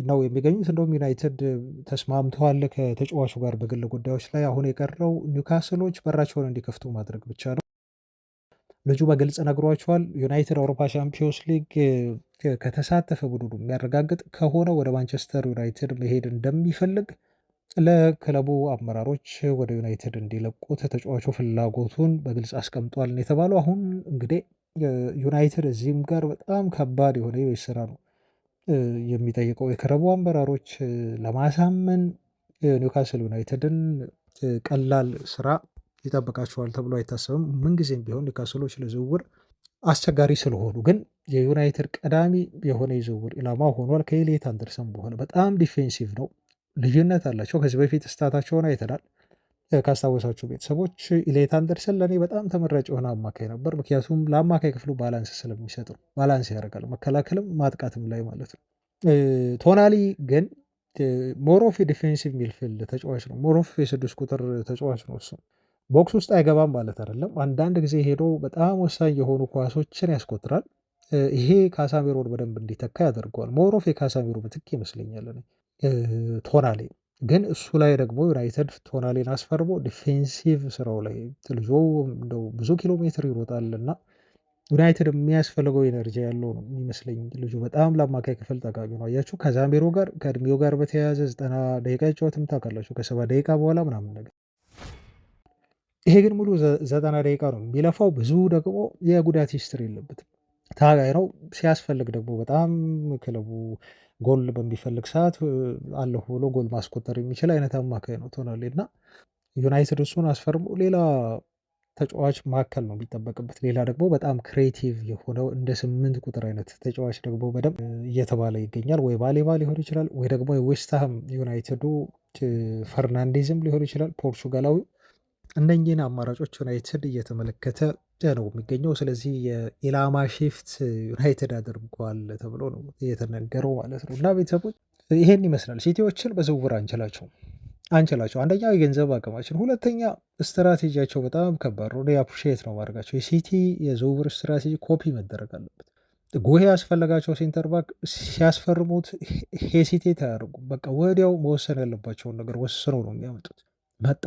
[SPEAKER 1] ነው የሚገኙት። እንደውም ዩናይትድ ተስማምተዋል ከተጫዋቹ ጋር በግል ጉዳዮች ላይ። አሁን የቀረው ኒውካስሎች በራቸውን እንዲከፍቱ ማድረግ ብቻ ነው። ልጁ በግልጽ ነግሯቸዋል። ዩናይትድ አውሮፓ ቻምፒዮንስ ሊግ ከተሳተፈ ቡድኑ የሚያረጋግጥ ከሆነ ወደ ማንቸስተር ዩናይትድ መሄድ እንደሚፈልግ ለክለቡ አመራሮች ወደ ዩናይትድ እንዲለቁት ተጫዋቹ ፍላጎቱን በግልጽ አስቀምጧል የተባለው። አሁን እንግዲህ ዩናይትድ እዚህም ጋር በጣም ከባድ የሆነ የቤት ስራ ነው የሚጠይቀው። የክለቡ አመራሮች ለማሳመን ኒውካስል ዩናይትድን ቀላል ስራ ይጠብቃቸዋል ተብሎ አይታሰብም። ምንጊዜም ቢሆን ኒውካስሎች ለዝውውር አስቸጋሪ ስለሆኑ፣ ግን የዩናይትድ ቀዳሚ የሆነ የዝውውር ኢላማ ሆኗል። ከኤሊየት አንደርሰን በኋላ በጣም ዲፌንሲቭ ነው፣ ልዩነት አላቸው። ከዚህ በፊት ስታታቸውን አይተናል። ካስታወሳችሁ ቤተሰቦች ኤሊየት አንደርሰን ለእኔ በጣም ተመራጭ የሆነ አማካይ ነበር። ምክንያቱም ለአማካይ ክፍሉ ባላንስ ስለሚሰጥ ነው። ባላንስ ያደርጋል መከላከልም ማጥቃትም ላይ ማለት ነው። ቶናሊ ግን ሞሮፍ የዲፌንሲቭ ሚልፊልድ ተጫዋች ነው። ሞሮፍ የ6 ቁጥር ተጫዋች ነው። እሱ ቦክስ ውስጥ አይገባም ማለት አይደለም። አንዳንድ ጊዜ ሄዶ በጣም ወሳኝ የሆኑ ኳሶችን ያስቆጥራል። ይሄ ካሳሜሮን በደንብ እንዲተካ ያደርገዋል። ሞሮፍ የካሳሜሮ ምትክ ይመስለኛል ቶናሊ። ግን እሱ ላይ ደግሞ ዩናይትድ ቶናሊን አስፈርሞ ዲፌንሲቭ ስራው ላይ ልጆ እንደው ብዙ ኪሎ ሜትር ይሮጣል እና ዩናይትድ የሚያስፈልገው ኤነርጂ ያለው ነው የሚመስለኝ። ልጁ በጣም ለአማካይ ክፍል ጠቃሚ ነው። አያችሁ ከዛሜሮ ጋር ከእድሜው ጋር በተያያዘ 90 ደቂቃ ይጫወትም ታውቃላችሁ፣ ከ70 ደቂቃ በኋላ ምናምን ነገር። ይሄ ግን ሙሉ 90 ደቂቃ ነው የሚለፋው። ብዙ ደግሞ የጉዳት ሂስትሪ የለበትም። ታጋይ ነው። ሲያስፈልግ ደግሞ በጣም ክለቡ ጎል በሚፈልግ ሰዓት አለሁ ብሎ ጎል ማስቆጠር የሚችል አይነት አማካይ ነው ቶናሊ እና ዩናይትድ እሱን አስፈርሞ ሌላ ተጫዋች መካከል ነው የሚጠበቅበት። ሌላ ደግሞ በጣም ክሬቲቭ የሆነው እንደ 8 ቁጥር አይነት ተጫዋች ደግሞ በደንብ እየተባለ ይገኛል። ወይ ባሌባ ሊሆን ይችላል፣ ወይ ደግሞ የዌስትሃም ዩናይትዱ ፈርናንዴዝም ሊሆን ይችላል ፖርቹጋላዊ። እነኚህን አማራጮች ዩናይትድ እየተመለከተ ነው የሚገኘው። ስለዚህ የኢላማ ሺፍት ዩናይትድ አድርጓል ተብሎ ነው እየተነገረው ማለት ነው። እና ቤተሰቦች ይሄን ይመስላል። ሲቲዎችን በዝውውር አንችላቸው። አንደኛው የገንዘብ አቅማችን፣ ሁለተኛ ስትራቴጂያቸው በጣም ከባድ ነው። አፕሪሼት ነው ማድረጋቸው። የሲቲ የዝውውር ስትራቴጂ ኮፒ መደረግ አለበት። ጎሄ ያስፈለጋቸው ሴንተር ባክ ሲያስፈርሙት ሄሲቴት አያደርጉም። በቃ ወዲያው መወሰን ያለባቸውን ነገር ወስነው ነው የሚያመጡት። መጣ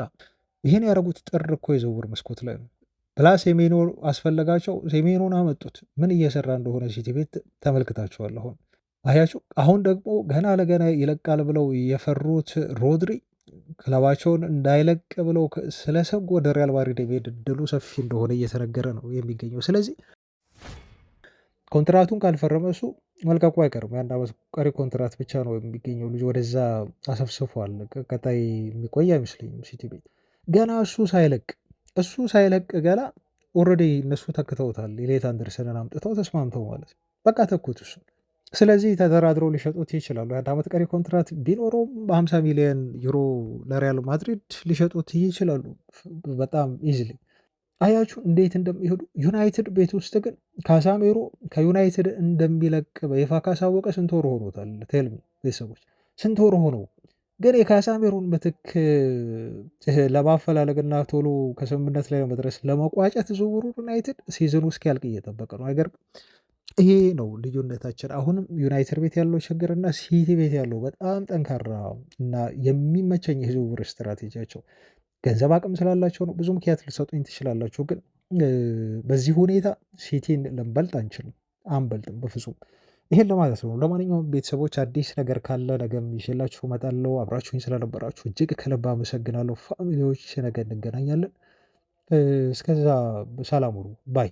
[SPEAKER 1] ይህን ያደረጉት ጥር እኮ የዝውውር መስኮት ላይ ነው። ፕላስ ሴሜኖ አስፈለጋቸው፣ ሴሜኖን አመጡት። ምን እየሰራ እንደሆነ ሲቲ ቤት ተመልክታቸዋል። አሁን አያችሁ። አሁን ደግሞ ገና ለገና ይለቃል ብለው የፈሩት ሮድሪ ክለባቸውን እንዳይለቅ ብለው ስለሰጉ ወደ ሪያል ማድሪድ የመሄድ እድሉ ሰፊ እንደሆነ እየተነገረ ነው የሚገኘው። ስለዚህ ኮንትራቱን ካልፈረመ እሱ መልቀቁ አይቀርም። የአንድ ዓመት ቀሪ ኮንትራት ብቻ ነው የሚገኘው። ልጁ ወደዛ አሰፍስፏል። ቀጣይ የሚቆይ አይመስለኝም ሲቲ ቤት ገና እሱ ሳይለቅ ገና ኦልሬዲ እነሱ ተክተውታል። ኤሊየት አንደርሰንን አምጥተው ተስማምተው ማለት ነው። በቃ ተኩት እሱ። ስለዚህ ተደራድረው ሊሸጡት ይችላሉ። የአንድ ዓመት ቀሪ ኮንትራት ቢኖረውም በ50 ሚሊዮን ዩሮ ለሪያል ማድሪድ ሊሸጡት ይችላሉ በጣም ኢዝሊ። አያችሁ እንዴት እንደሚሄዱ። ዩናይትድ ቤት ውስጥ ግን ካሳሜሮ ከዩናይትድ እንደሚለቅ በይፋ ካሳወቀ ስንት ወር ሆኖታል? ቴልሚ ቤተሰቦች ስንት ወር ሆነው ግን የካሳሜሮን ምትክ ለማፈላለግና ቶሎ ከስምምነት ላይ ለመድረስ ለመቋጨት ዝውውሩ ዩናይትድ ሲዝኑ እስኪያልቅ እየጠበቀ ነው። አይገርም? ይሄ ነው ልዩነታችን። አሁንም ዩናይትድ ቤት ያለው ችግርና ሲቲ ቤት ያለው በጣም ጠንካራ እና የሚመቸኝ የዝውውር ስትራቴጂያቸው ገንዘብ አቅም ስላላቸው ነው። ብዙ ምክንያት ልሰጡኝ ትችላላችሁ፣ ግን በዚህ ሁኔታ ሲቲን ልንበልጥ አንችልም፣ አንበልጥም በፍጹም። ይሄን ለማለት ነው። ለማንኛውም ቤተሰቦች አዲስ ነገር ካለ ነገም ይዤላችሁ እመጣለሁ። አብራችሁኝ ስለነበራችሁ እጅግ ከልብ አመሰግናለሁ። ፋሚሊዎች ነገ እንገናኛለን። እስከዛ ሰላም ሁኑ ባይ